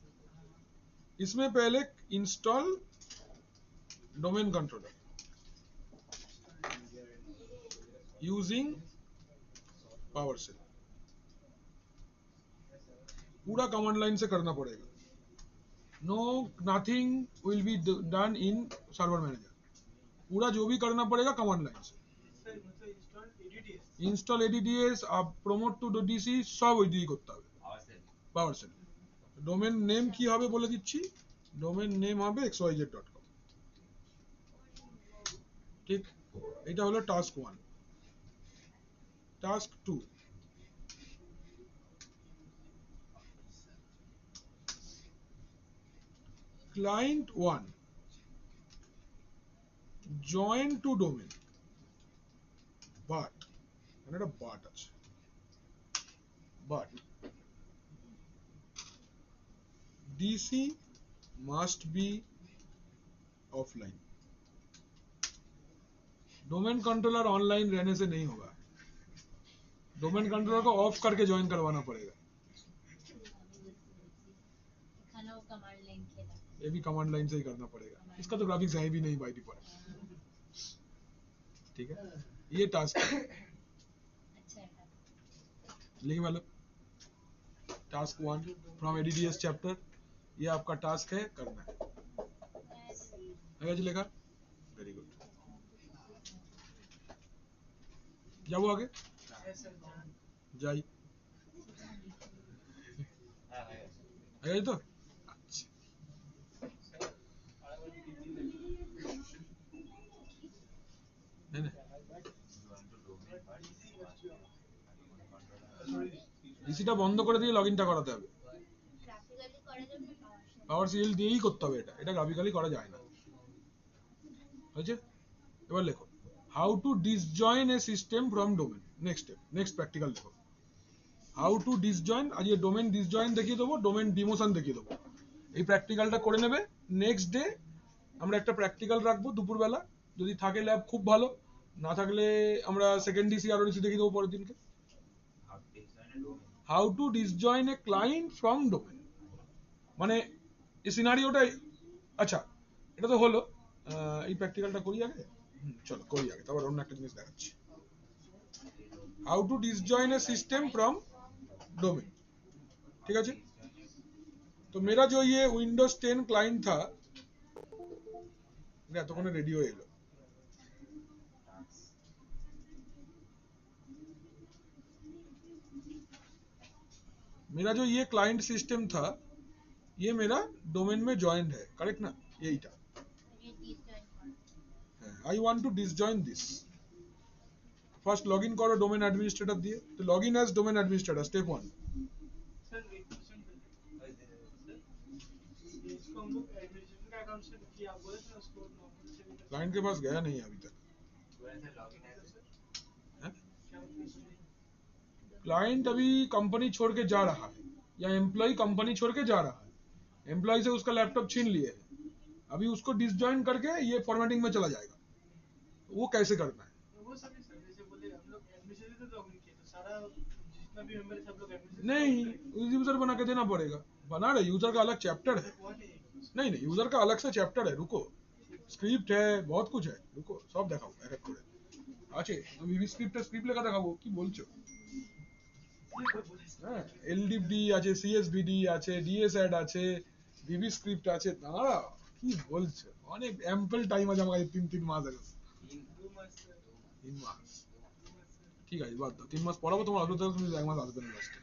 इसमें पहले install domain controller using PowerShell, पूरा कमांड लाइन से करना पड़ेगा। No nothing will be done in server manager, पूरा जो भी करना पड़ेगा कमांड लाइन से। सर मतलब इंस्टॉल एडीडीएस इंस्टॉल एडीडीएस, आप প্রমোট টু ডিসি সব ওই দিয়েই করতে হবে, পাওয়ার সেল। ডোমেন নেম কি হবে বলে দিচ্ছি, ডোমেন নেম হবে xyz.com, ঠিক। এটা হলো task 1। Task 2, client 1 join to domain, but মানে একটা বাট আছে, but DC must be offline, domain controller online रहने से नहीं होगा, डोमेन कंट्रोलर को ऑफ करके ज्वाइन करवाना पड़ेगा। खाना वो कमांड लाइन खेला। ये भी कमांड लाइन से ही करना पड़ेगा, इसका तो ग्राफिक्स है भी नहीं बाय डिफॉल्ट, ठीक है। ये टास्क अच्छा है। लिख वालो, टास्क 1 फ्रॉम एडीडीएस चैप्टर, ये आपका टास्क है, करना है। आगे चलेगा, वेरी गुड, जाओ आगे, यस सर जाई आगे तो अच्छा। है ना, ডিসিটা বন্ধ করে দিয়ে লগইনটা করাতে হবে। গ্রাফিক্যালি করা যাবে না পাওয়ার সেল? পাওয়ার সিএল দিয়েই করতে হবে, এটা গ্রাফিক্যালি করা যায় না। হয়েছে? এবার লেখো how to disjoin a system from domain. Next step, next practical দেখো হাউ টু ডিসজয়েন। আজকে ডোমেন ডিসজয়েন দেখিয়ে দেবো, ডোমেন ডিমোশন দেখিয়ে দেবো। এই প্র্যাকটিক্যালটা করে নেবে। নেক্সট ডে আমরা একটা প্র্যাকটিক্যাল রাখবো দুপুরবেলা, যদি থাকে ল্যাব খুব ভালো, না থাকলে আমরা সেকেন্ড ডিসি আর ডিসি দেখিয়ে দেবো পরের দিনকে। How to disjoin a client from domain, মানে এই সিনারিওটাই। আচ্ছা এটা তো হলো, এই প্র্যাকটিক্যালটা করি আগে। চলো করি আগে, তারপর অন্য একটা জিনিস দেখাচ্ছি। How to disjoin a system from domain. ठीक है। तो मेरा जो ये विंडोज 10 क्लाइंट था, এতক্ষণে রেডি হয়ে এলো। मेरा जो ये क्लाइंट सिस्टम था, ये मेरा डोमेन में ज्वाइंड है, करेक्ट ना? यही था। I want to disjoin this. First login करो डोमेन एडमिनिस्ट्रेटर दिए, तो login as domain administrator step 1। Sir एक क्वेश्चन इसको हम लोग एडमिनिस्ट्रेटर का अकाउंट से किया, आप बोले थे ना उसको नॉर्मल से भी क्लाइंट के पास गया नहीं अभी तक। क्लाइंट अभी कंपनी छोड़ के जा रहा है, या एम्प्लॉय कंपनी छोड़ के जा रहा है, एम्प्लॉय से उसका लैपटॉप छीन लिए है, अभी उसको डिसजॉइन करके ये फॉर्मेटिंग में चला जाएगा। वो कैसे करना है? वो सभी सर जैसे बोले हम लोग एडमिनिस्ट्रेटर तो लॉगिन किए, तो सारा जितना भी मेंबर है सब लोग एडमिनिस्ट्रेटर नहीं, यूजर बना के देना पड़ेगा। बना रहे, यूजर का अलग चैप्टर है। नहीं नहीं, यूजर का अलग से चैप्टर है, रुको, स्क्रिप्ट है, बहुत कुछ है, रुको सब দেখাবো এক এক করে। আছে ভিভি স্ক্রিপ্ট লেখা দেখাবো, কি বলছো? হ্যাঁ, এলডিবি আছে, সিএসভিডি আছে, ডিএসএড আছে, ভিভি স্ক্রিপ্ট আছে। দাঁড়া, কি বলছো? অনেক অ্যাম্পল টাইম আছে আমার কাছে, 3 মাস আছে। 3 মাস ঠিক আছে, বাদ দাও। 3 মাস পড়াবো তোমার, আসবে তো তুমি 1 মাস আসবে না লাস্টে।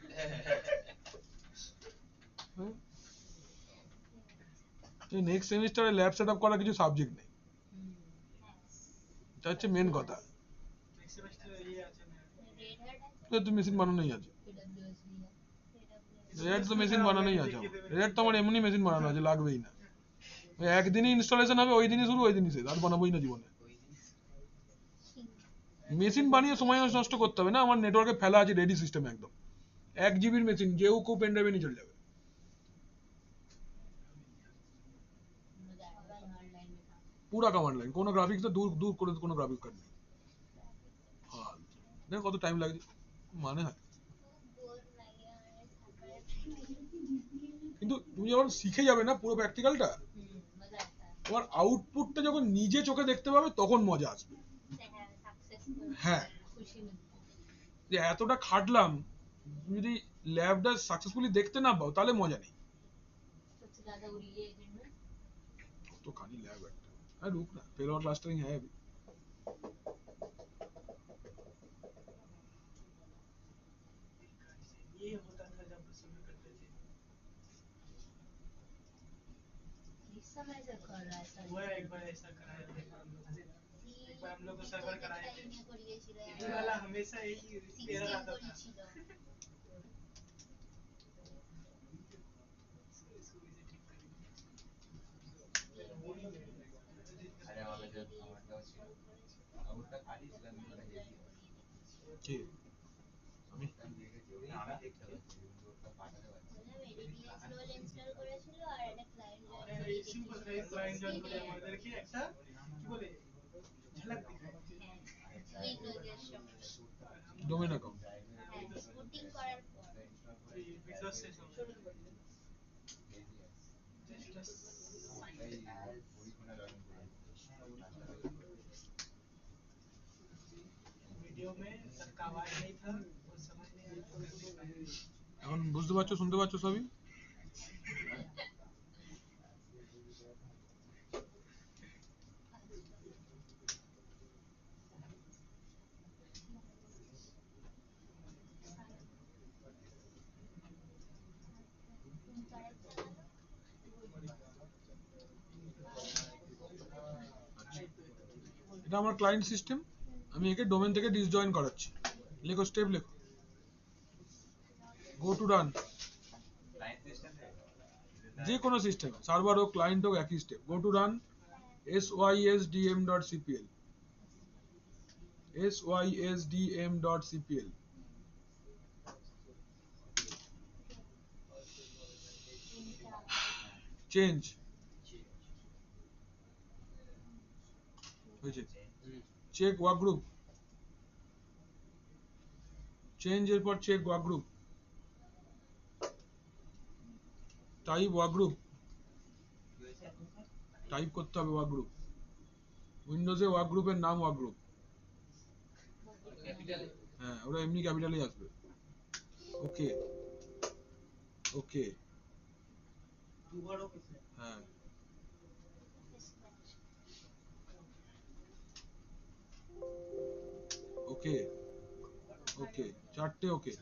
তো নেক্সট সেমিস্টারে ল্যাব সেটআপ করার কিছু সাবজেক্ট নেই, এটা হচ্ছে মেন কথা। नेक्स्ट सेमेस्टर ये আছে না তো তুমি মেশিন বানানোই আছে, রেড তো মেশিন বানানোই আছে। রেড তো আমার এমনি মেশিন বানানো আছে, লাগবেই না। ওই একদিনই ইনস্টলেশন হবে, ওই দিনই শুরু, ওই দিনই শেষ, আর বানাবোই না জীবনে। মেশিন বানিয়ে সময় নষ্ট করতে হবে না, আমার নেটওয়ার্কে ফেলা আছে রেডি সিস্টেম একদম। 1 জিবির মেশিন, যেও কেউ পেন ড্রাইভে নিয়ে চলে যাবে। पूरा कमांड लाइन, কোনো গ্রাফিক্স তো দূর দূর করে কোনো গ্রাফিক্স কার্ড নেই। হ্যাঁ দেখো কত টাইম লাগে, মানে হয়। কিন্তু তুমি যখন শিখে যাবে না পুরো প্র্যাকটিক্যালটা, তোমার আউটপুটটা যখন নিজে চোখে দেখতে পাবে তখন মজা আসবে। হ্যাঁ, যে এতটা খাটলাম, যদি ল্যাবটা সাকসেসফুলি দেখতে না পাও তাহলে মজা নেই। तो खाली लैब है, अरे रुक ना, फेल और क्लस्टरिंग है अभी। ये होता था जब सबमिट करते थे, इस समय से कर रहा है सर। हुआ एक बार ऐसा कराया था, एक बार हम लोग को सर्वर कराए थे, ये वाला हमेशा यही एरर आता था। কি আমি সিম্পল ক্লায়েন্ট জয়েন করে আমাদেরকে একটা কি বলে ঝলক দেখায় ডোমেন অ্যাকাউন্ট বুটিং করার পর বিজনেস से वीडियो में सर का आवाज नहीं था, वो समझ नहीं आया तो এখন বুঝতে পারছো, শুনতে পাচ্ছো সবই? এটা আমার ক্লায়েন্ট সিস্টেম, আমি একে ডোমেন থেকে ডিসজয়েন করাচ্ছি। লেখো স্টেপ, লেখো গো টু রান। যে কোনো সিস্টেম সার্ভার হোক ক্লায়েন্ট হোক একই step go to run sysdm.cpl sysdm.cpl change হয়েছে চেক ওয়ার্ক গ্রুপ চেঞ্জ এর পর check workgroup type workgroup type করতে হবে ওয়ার্ক গ্রুপ উইন্ডোজে ওয়ার্ক গ্রুপের নাম ওয়ার্ক গ্রুপ হ্যাঁ ওরা এমনি ক্যাপিটালেই আসবে ওকে ওকে হ্যাঁ ওকে ওকে চারটে okay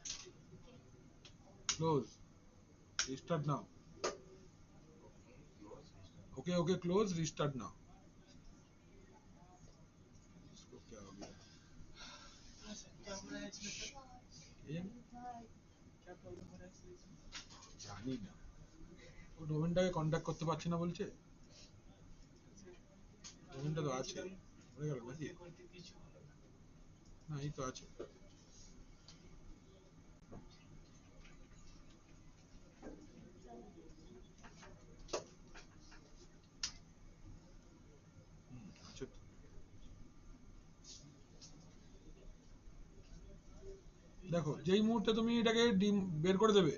close restart now okay okay close restart now इसको क्या हो गया ये জানি না ও ডোমেনটাকে কন্টাক্ট করতে পারছে না বলছে ডোমেনটা তো আছে হয়ে গেল নাকি না এই তো আছে আছে তো। देखो যেই মুহূর্তে তুমি এটাকে বের করে দেবে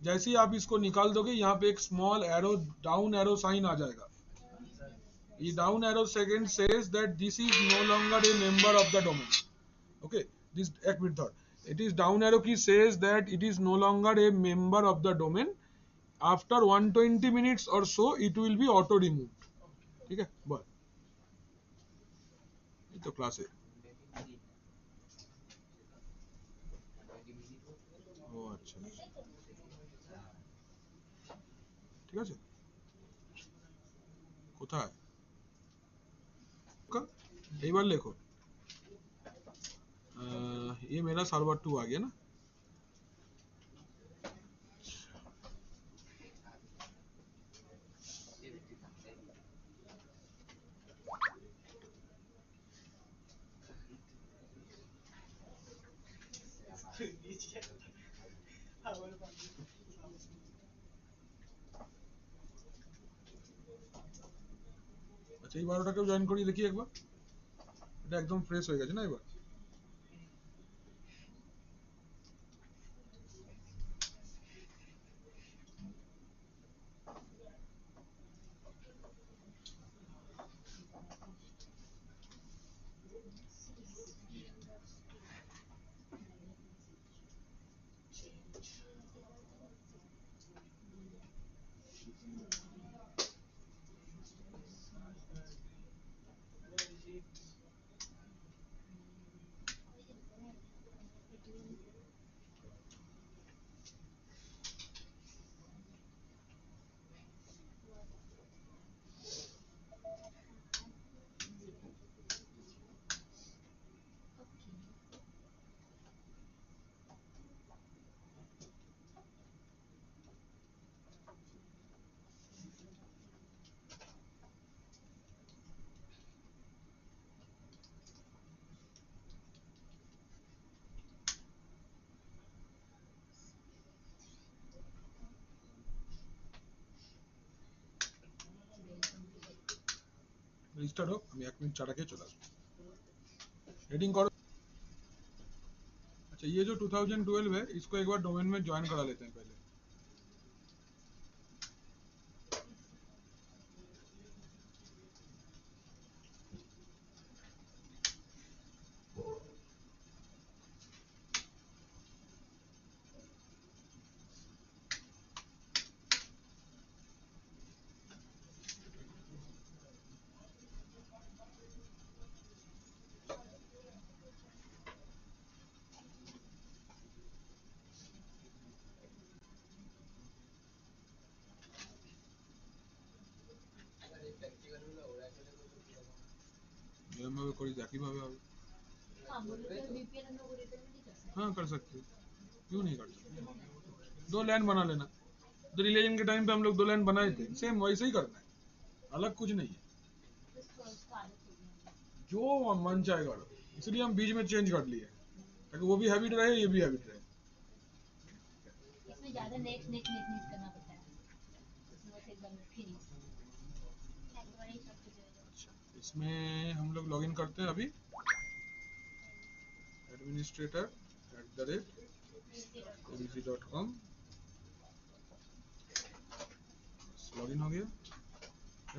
जैसे ही आप इसको निकाल दोगे यहाँ पे एक small arrow down arrow sign आ जाएगा ये down arrow second says that this is no longer a member of the domain okay this एक minute thought it is down arrow key says that it is no longer a member of the domain after 120 minutes or so it will be auto removed ठीक है बस ये तो class है ও আচ্ছা ঠিক আছে কোথায় এইবার লেখো ये मेरा सर्वर 2 आ गया ना আচ্ছা এই 12টাকেও জয়েন করি দেখি একবার এটা একদম ফ্রেশ হয়ে গেছে না এবার রেজিস্টার হোক আমি 1 मिनट চাটাকে চলে আসবো हेडिंग करो अच्छा ये जो 2012 है इसको एक बार डोमेन में ज्वाइन करा लेते हैं पहले एरम भावे करी একই ভাবে হবে हाँ कर सकते हो क्यों नहीं कर सकते 2 लैंड बना लेना तो रिलेशन के टाइम पे हम लोग 2 लाइन बनाए थे, सेम वैसे ही करना है, अलग कुछ नहीं है, बस थोड़ा उसका आदत हो गया जो मन चाहे करो, इसलिए हम बीच में चेंज कर लिए ताकि वो भी हैबिट रहे, ये भी हैबिट रहे। इसमें ज्यादा नेक्स्ट नेक्स्ट नेक्स्ट नेक्स्ट करना पड़ता है, इसमें बस एक बार में फिनिश একবারে সব কিছু হয়ে যাবে। अच्छा, इसमें हम लोग लॉगिन करते हैं अभी, administrator@abc.com, लॉगिन हो गया।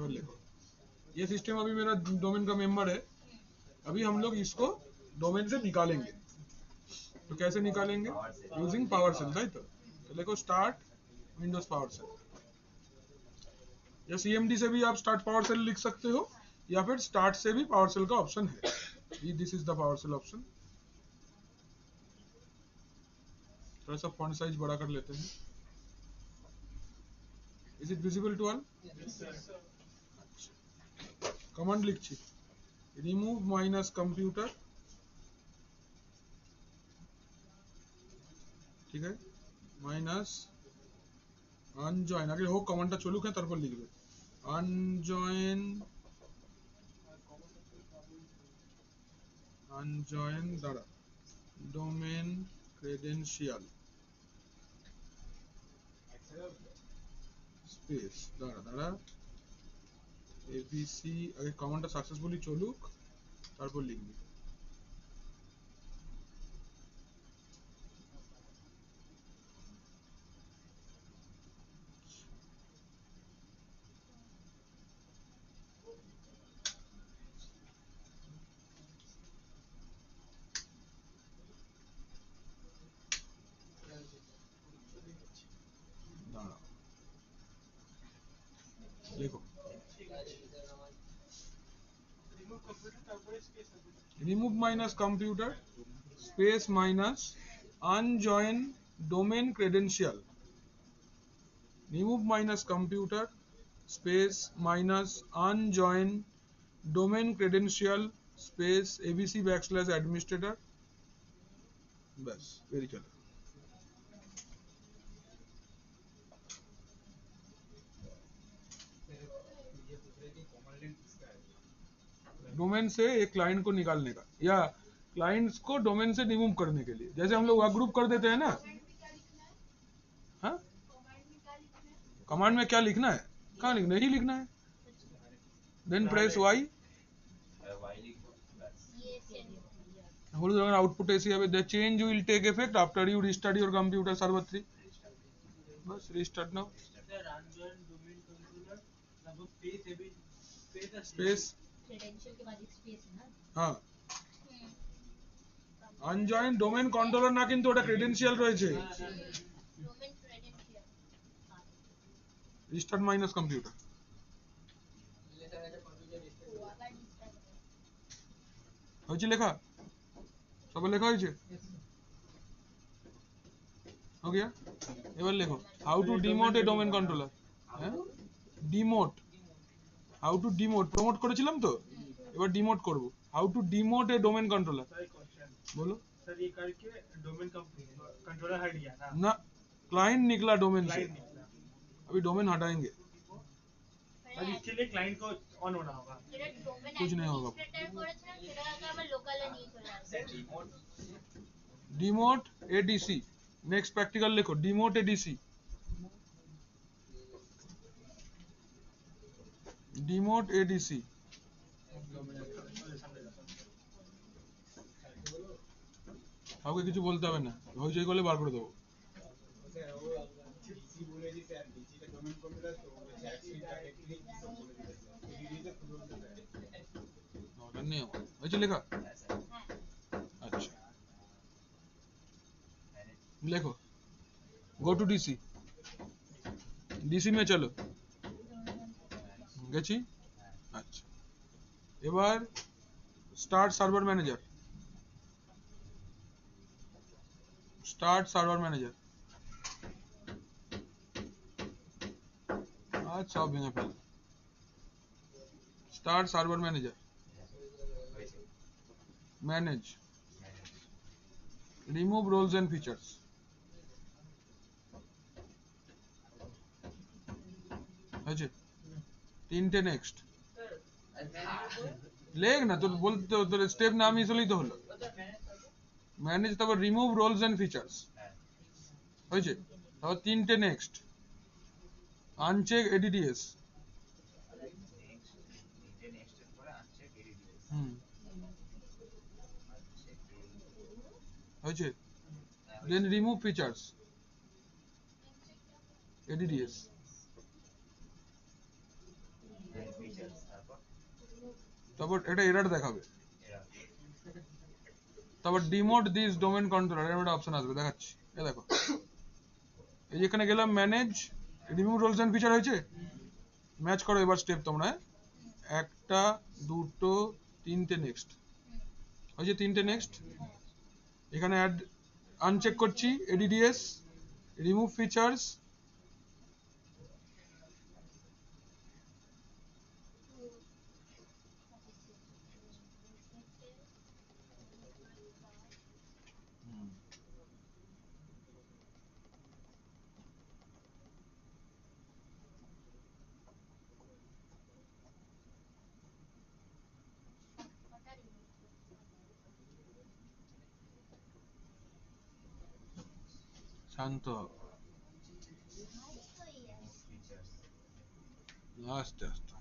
और देखो ये सिस्टम अभी मेरा डोमेन का मेंबर है, अभी हम लोग इसको डोमेन से निकालेंगे, तो कैसे निकालेंगे, यूजिंग पावर सेल, राइट। तो देखो स्टार्ट विंडोज पावर सेल, या सीएमडी से भी आप स्टार्ट पावर सेल लिख सकते हो, या फिर स्टार्ट से भी पावर सेल का ऑप्शन है, this is the PowerShell option. थोड़ा सा फॉन्ट साइज बड़ा कर लेते हैं, is it visible to all. Command लिखছি, रिमूव माइनस कंप्यूटर, ঠিক আছে, মাইনাস আনজয়েন, আগে হোক কমান্ডটা চলুক, হ্যাঁ তারপর লিখবে আনজয়েন দ্বারা ডোমেন ক্রেডেনশিয়াল স্পেস দ্বারা এবিসি, আগে কমান্ডটা সাকসেসফুলি চলুক তারপর লিখবি। দাঁড়াও, দেখো remove minus computer space minus unjoin domain credential, remove minus computer space minus unjoin domain credential space ABC backslash administrator, बस वेरी चलो। डोमेन से एक क्लाइंट को निकालने का, या क्लाइंट्स को डोमेन से रिमूव करने के लिए, जैसे हम लोग वर्क ग्रुप कर देते हैं ना, हाँ कमांड में क्या लिखना है, कहाँ लिखना है, यही लिखना है, then press Y, hold output ऐसे হবে, the change will take effect after you restart your computer server 3, बस restart now, स्पेस क्रेडेंशियल के बाद एक स्पेस है ना, हाँ আনজয়েন ডোমেন কন্ট্রোলার না, কিন্তু ওটা ক্রেডেনশিয়াল রয়েছে, domain credential restart minus computer, আবার রিস্টার্ট হয়েছে লেখা, সব লেখা হয়েছে, हो गया। এবার লেখো how to demote a domain controller, হ্যাঁ demote, how to demote, promote করেছিলাম তো, এবার ডিমোট করব, how to demote a domain controller, बोलो सर ये करके डोमेन कंट्रोलर हट गया ना, ना, क्लाइंट निकला डोमेन से, क्लाइंट निकला, अभी डोमेन हटाएंगे, अब इसके लिए क्लाइंट को ऑन होना होगा। যেটা ডোমেন कुछ नहीं होगा। অ্যাডমিনিস্ট্রেটর করেছিলাম সেটাকে আবার লোকালে নিয়ে চলে আসবে। डिमोट एडीसी, नेक्स्ट प्रैक्टिकल लिखो डिमोट एडीसी, डिमोट एडीसी, কাউকে কিছু বলতে হবে না, হইচই করলে বার করে দেবো, স্যার ও ডিসি বলেছি স্যার, ডিসিটা ডোমেন কন্ট্রোলার তো অ্যাকচুয়ালি ডাইরেক্টলি কিছু বলে দিয়েছে, ডিডিটা শুরু করতে দেয়। দরকার নেই আমার, হয়েছে লেখা, अच्छा लिखो गो टू डीसी, डीसी में चलो গেছি, আচ্ছা এবার start server manager, start server manager, আজ সব ভেঙে ফেল, start server manager, manage, remove roles and features, হয়েছে তিনটে নেক্সট লেখ না তোর বলতে তোর স্টেপ নাম ইসলেই তো হলো ম্যানেজ তারপর রিমুভ রোলস এন্ড ফিচার্স হয়েছে তারপর তিনটে নেক্সট আনচেক এডিডিএস হুম হয়েছে দেন রিমুভ ফিচার্স এডিডিএস তারপর এটা এরর দেখাবে তারপর ডিমোট দিস ডোমেন কন্ট্রোলার এর একটা অপশন আসবে দেখাচ্ছি এই দেখো এই যেখানে গেলাম manage remove roles and feature হয়েছে ম্যাচ করো এবার স্টেপ তোমরা একটা দুটো তিনটে নেক্সট হয়েছে তিনটে নেক্সট এখানে অ্যাড আনচেক করছি এডিডিএস রিমুভ ফিচার্স শান্ত আস্তে আস্তে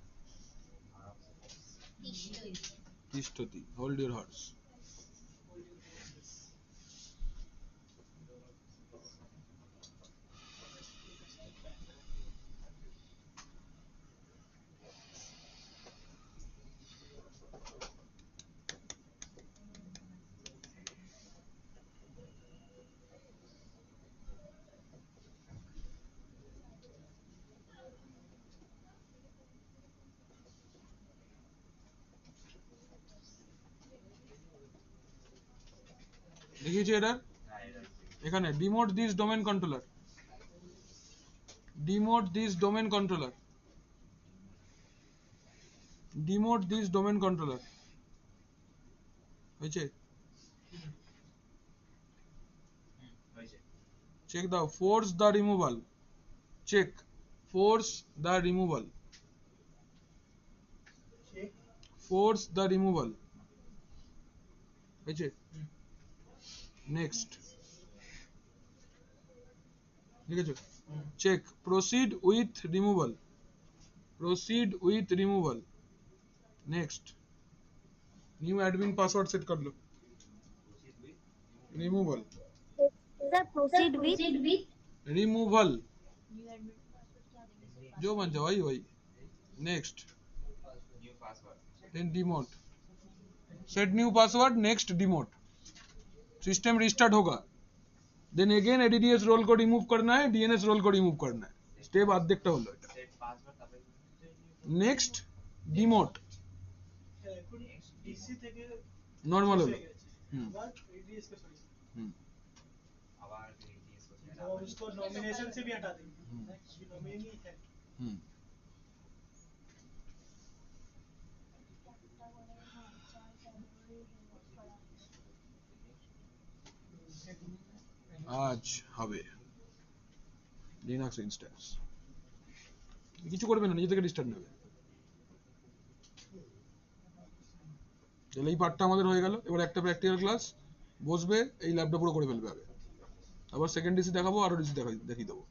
তিষ্ঠতি হোল্ড ইউর হর্স দেখিয়েছি এটা এখানে demote this domain controller demote this domain controller demote this domain controller হয়েছে চেক দাও force the removal check force the removal force the removal হয়েছে নেক্সট ঠিক আছে check proceed with removal proceed with removal next new admin password set कर लो removal Sir, proceed with removal जो बन जाए वही next then demote set new password next demote system restart होगा then again ADDS role को remove करना है DNS role को remove करना है step आधेकटा হলো এটা next demote ডিসি থেকে normal হলো আবার রিডিএস का सॉरी हम्म और उसको नॉमिनेशन से भी हटा देंगे ये नॉमिनी है हम्म আজ হবে লিনাক্স ইনস্ট্যান্স কিছু করবে না নিজে থেকে রিস্টার্ট নেবে তাহলে এই পার্টটা আমাদের হয়ে গেল এবার একটা প্র্যাকটিক্যাল ক্লাস বসবে এই ল্যাবটা পুরো করে ফেলবে আগে আবার সেকেন্ড ডিসি দেখাবো আরো ডিসি দেখিয়ে দেবো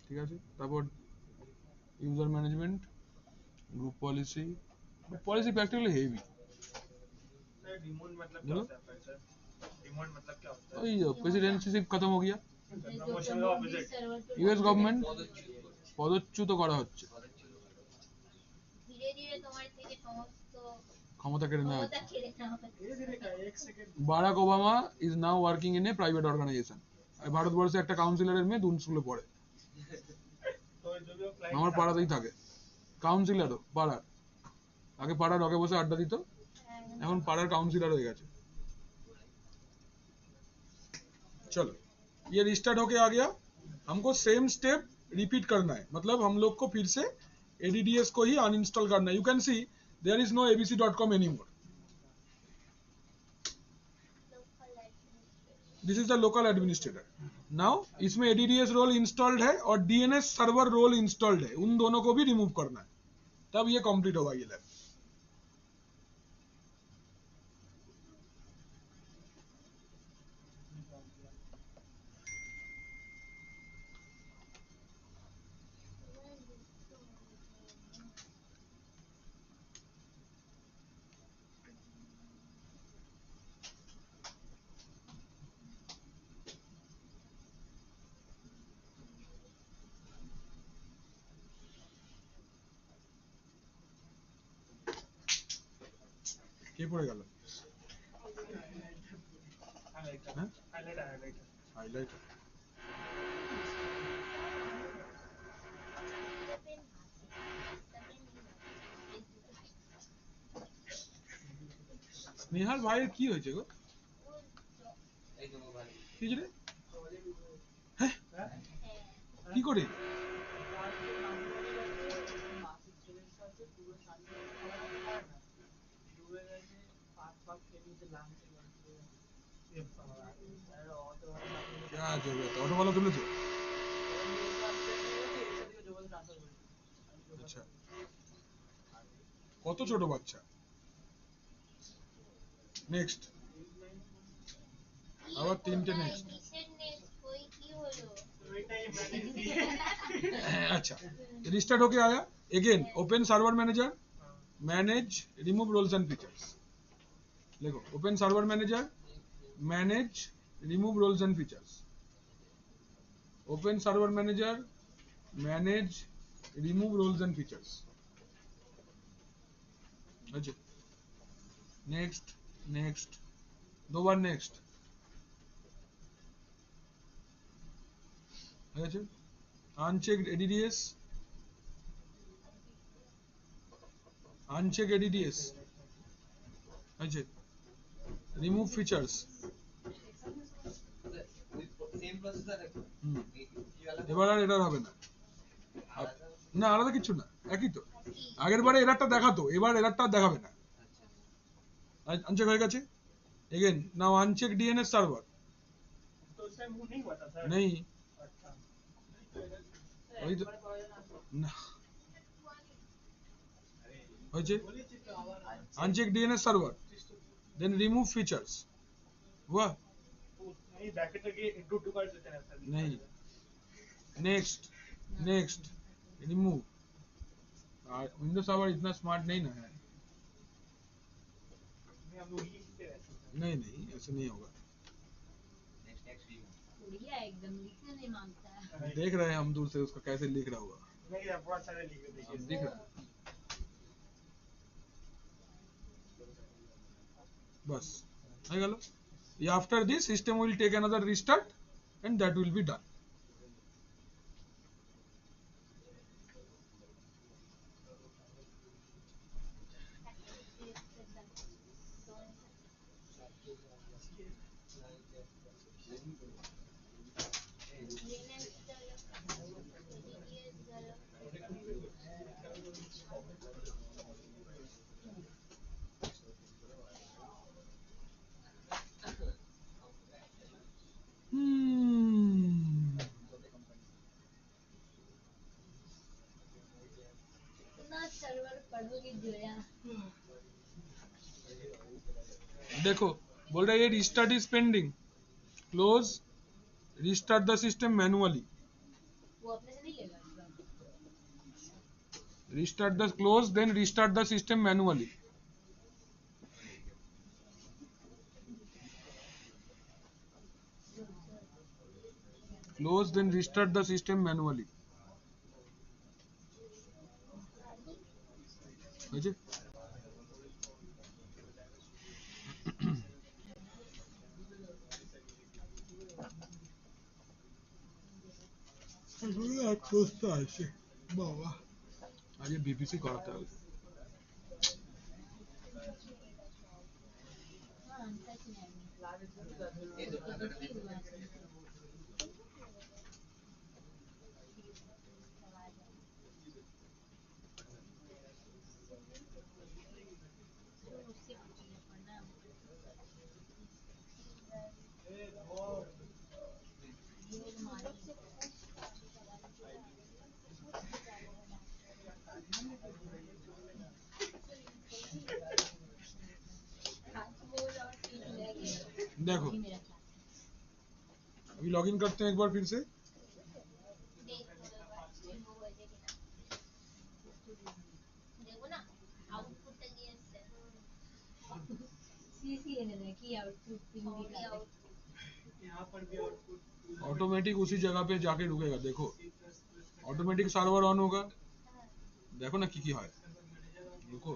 ঠিক আছে তারপর user management group policy practically heavy sir remote मतलब क्या होता है सर रिमोट मतलब क्या होता है ওই প্রেসিডেন্সিপ खत्म हो गया प्रमोशन का ऑपोजिट ইউএস গভর্নমেন্ট পদচ্যুত করা হচ্ছে ধীরে ধীরে তোমার থেকে সমস্ত ক্ষমতা কেড়ে নেওয়া হচ্ছে ক্ষমতা কেড়ে নেওয়া হচ্ছে। धीरे धीरे का एक second Barack Obama is now working in a private organization ভারতবর্ষে একটা কাউন্সিলরের মেয়ে দুন স্কুলে পড়ে तो जो भी फ्लाइट আমার পাড়াতেই থাকে কাউন্সিলরও পাড়ার আগে পাড়ার রকে বসে আড্ডা দিত এখন পাড়ার काउंसिलर हो गया चलो ये रिस्टार्ट होके आ गया हमको सेम स्टेप रिपीट करना है मतलब हम लोग को फिर से ADDS को ही अनइंस्टॉल करना है you can see there is no abc.com anymore this is the local administrator now इसमें एडीडीएस रोल इंस्टॉल्ड है और डीएनएस सर्वर रोल इंस्टॉल्ड है, उन दोनों को भी रिमूव करना है, तब ये कंप्लीट होगा ये लैब। কে পড়ে গেল? হ্যাঁ হাইলাইট। স্নেহার ভাইয়ের কি হয়েছে গো? কি রে? হ্যাঁ কি করে? क्या जरूरत है? ऑटो वाला तुलेছে? আচ্ছা কত ছোট বাচ্চা? নেক্সট আবার তিনটে নেক্সট। अच्छा रिस्टार्ट होके आया again open server manager manage remove roles and features, देखो open server manager manage remove roles and features, open server manager manage remove roles and features. अच्छा नेक्स्ट नेक्स्ट दो बार नेक्स्ट। अच्छा unchecked ADDS uncheck ADDS। अच्छा remove features। এবার আর error হবে না, না আলাদা কিছু না, একই তো। আগের বারে এররটা দেখাতো, এবার এররটা দেখাবে না। আনচেক হয়ে গেছে। Again now uncheck DNS server. तो उससे मूव नहीं हुआ था सर? नहीं अच्छा वही तो ना হয়েছে uncheck DNS server then remove features हुआ नहीं ब्रैकेट लगे इंटू टू कर देते हैं सर। नहीं next next remove. Windows server इतना स्मार्ट नहीं ना है। हम लोग ही लिखते रहते हैं। नहीं नहीं ऐसे नहीं होगा। उड़िया एकदम लिखने नहीं मांगता है। देख रहे हैं हम दूर से उसका कैसे लिख रहा होगा, नहीं सर बहुत सारे लिखे हम देखिए दिख रहा है बस हो गया। After this system will take another restart and that will be done. ना सर्वर पढ़ोगे जोया। देखो बोल रहा है ये restart is pending, close restart the system manually, वो अपने से नहीं लेगा। Restart the close then restart the system manually. Close then restart the system manually. বুঝে বাবা আজকে বিপিসি করাতে হবে। हाँ सच में उससे पूछना पड़ना। देखो अभी लॉगिन करते हैं एक बार फिर से। দেখো না আউটপুটটা কি এসছে सीसी ने देखी आउटपुट पिन সবই दिखा output। यहाँ पर भी आउटपुट ऑटोमेटिक उसी जगह पे जाके रुकेगा। देखो ऑटोमेटिक सर्वर ऑन होगा। देखो ना की হয়। रुको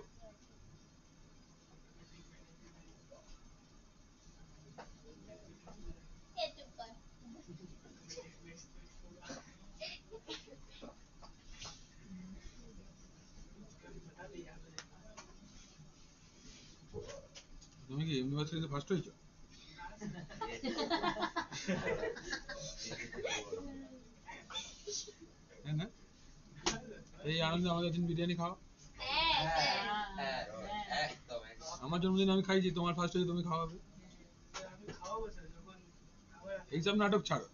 এ চুপ কর। তুমি কি ইউনিভার্সিটিতে ফার্স্ট হয়েছো? হ্যাঁ না এই আনন্দে আমাদের দিন বিরিয়ানি খাও। হ্যাঁ আমার জন্মদিন আমি খাইছি, তোমার ফার্স্ট হয়েছে তুমি খাওয়াবে। আমি খাওয়াবো স্যার যখন আবার এইসব নাটক ছাড়ো,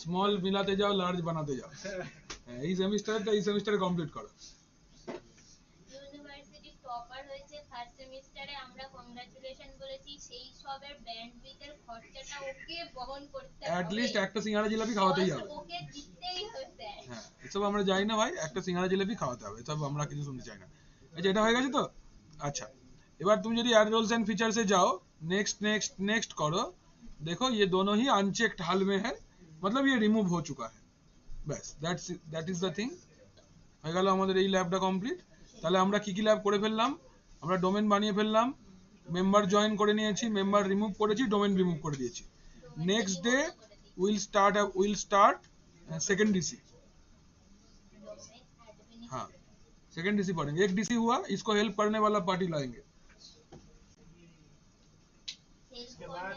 স্মল মিলাতে যাও লার্জ বানাতে যাও। হ্যাঁ, এই সেমিস্টারে কমপ্লিট করো। ইউনিভার্সিটি টপার হয়েছে ফার্স্ট সেমিস্টারে, আমরা কংগ্রাচুলেশন বলেছি, সেই সবের ব্যান্ডউইথের খরচাটা ওকে বহন করতে হবে। অ্যাট লিস্ট একটা সিঙ্গারা জিলাপি খাওয়াতেই হবে। ওকে দিতেই হবে স্যার। হ্যাঁ এসব আমরা যাই না ভাই, একটা সিঙ্গারা জিলাপি খাওয়াতে হবে, এসব আমরা কিছু শুনতে চাই না। আচ্ছা এটা হয়ে গেছে তো? अच्छा এবার তুমি যদি ऐड रोल्स एंड फीचर्स এ যাও, नेक्स्ट करो, देखो ये दोनों ही अनचेक्ड हाल में है, मतलब ये रिमूव हो चुका है। बस दैट इज द थिंग। হয়ে গেল আমাদের এই ল্যাবটা কমপ্লিট। তাহলে আমরা কি কি ল্যাব করে ফেললাম? আমরা ডোমেন বানিয়ে ফেললাম, মেম্বার জয়েন করে নিয়েছি, মেম্বার রিমুভ করেছি, ডোমেন রিমুভ করে দিয়েছি। Next day we'll start second DC. हाँ सेकंड डीसी पढ़ेंगे। एक डीसी हुआ, इसको हेल्प करने वाला पार्टी लाएंगे। হেল্প করने